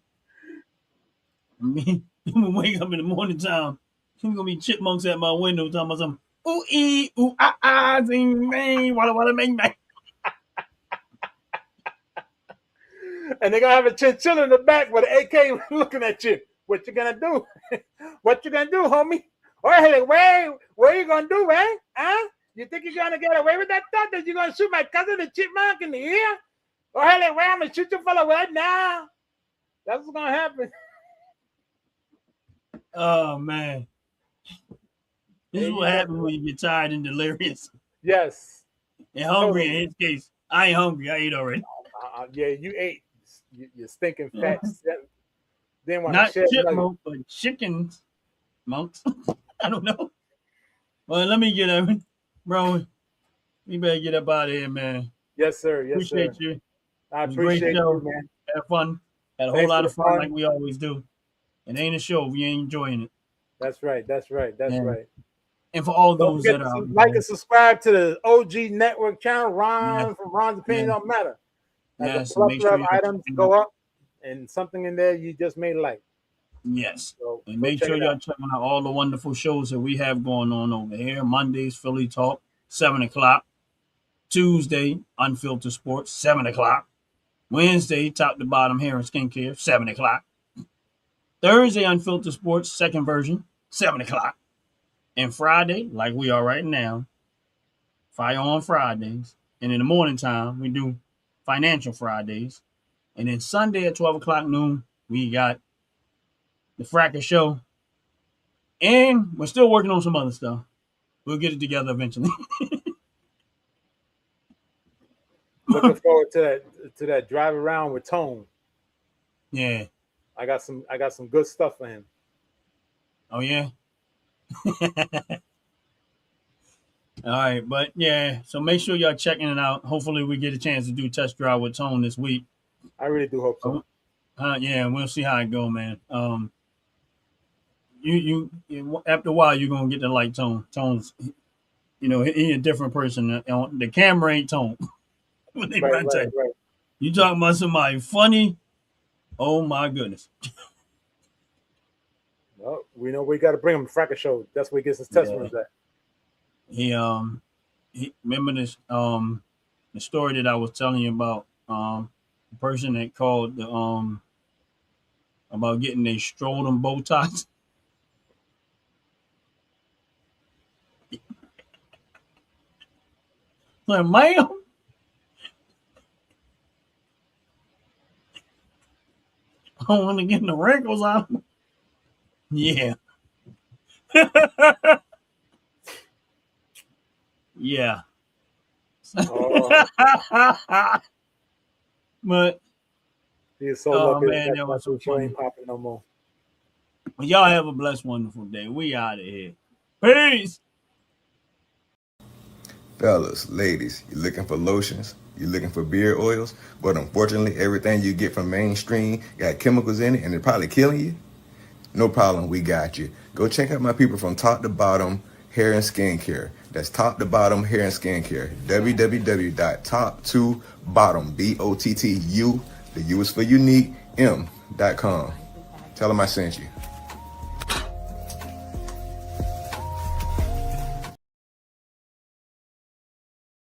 me, I'm gonna wake up in the morning time. There's gonna be chipmunks at my window talking about something. Ooh ee ooh ah ah zing bang walla walla bang bang. And they're going to have a chinchilla in the back with an AK looking at you. What you going to do? What you going to do, homie? Or hey, what you going to do, man? Huh? You think you're going to get away with that thought that you're going to shoot my cousin, the chipmunk, in the ear? Or hey, I'm going to shoot you fella right now. That's what's going to happen. Oh man. This is what happens when you get tired and delirious. Yes. And hungry in his case. I ain't hungry. I ate already. Yeah, you ate. You're stinking fat. Didn't want Not to share chipmunk, but chickens. Monks. I don't know. Well, let me get up. Bro, you better get up out of here, man. Yes, sir. Yes, appreciate sir. You. I appreciate you, man. Had fun. Had a whole lot of fun like we always do. It ain't a show. We ain't enjoying it. That's right. That's right. That's right. And for all those that are like and subscribe to the OG Network channel, Ron from Ron's Opinion Don't Matter. As the plethora of items go up, and something in there you just may like. Yes. So and make sure y'all checking out all the wonderful shows that we have going on over here. Mondays, Philly Talk, 7 o'clock. Tuesday, Unfiltered Sports, 7 o'clock. Wednesday, Top to Bottom Hair and Skincare, 7 o'clock. Thursday, Unfiltered Sports, second version, 7 o'clock. And Friday, like we are right now, Firearm Fridays. And in the morning time, we do Financial Fridays. And then Sunday at 12 o'clock noon, we got the Fracker Show. And we're still working on some other stuff. We'll get it together eventually. Looking forward to that drive around with Tone. Yeah. I got some good stuff for him. Oh yeah. All right, but yeah, so make sure y'all checking it out. Hopefully we get a chance to do test drive with Tone this week. I really do hope so. Yeah, we'll see how it go, man. You after a while you're gonna get to like Tone. Tone's, he a different person. The camera ain't Tone. When they right. You talking about somebody funny? Oh my goodness. Well, we know we got to bring him to Fracker Show. That's where he gets his test runs at. He remember this the story that I was telling you about the person that called about getting their scrotum bow ties. Like, ma'am, I want to get the wrinkles out. Yeah. Yeah. But he is so lucky man, that was so funny. Ain't popping no more. Well, y'all have a blessed, wonderful day. We out of here. Peace. Fellas, ladies, you looking for lotions? You looking for beard oils? But unfortunately, everything you get from mainstream got chemicals in it and it's probably killing you? No problem, we got you. Go check out my people from Top to Bottom Hair and Skincare. That's Top to Bottom Hair and Skincare. www.top2bottom, BOTTU, the U is for unique, M.com. Tell them I sent you.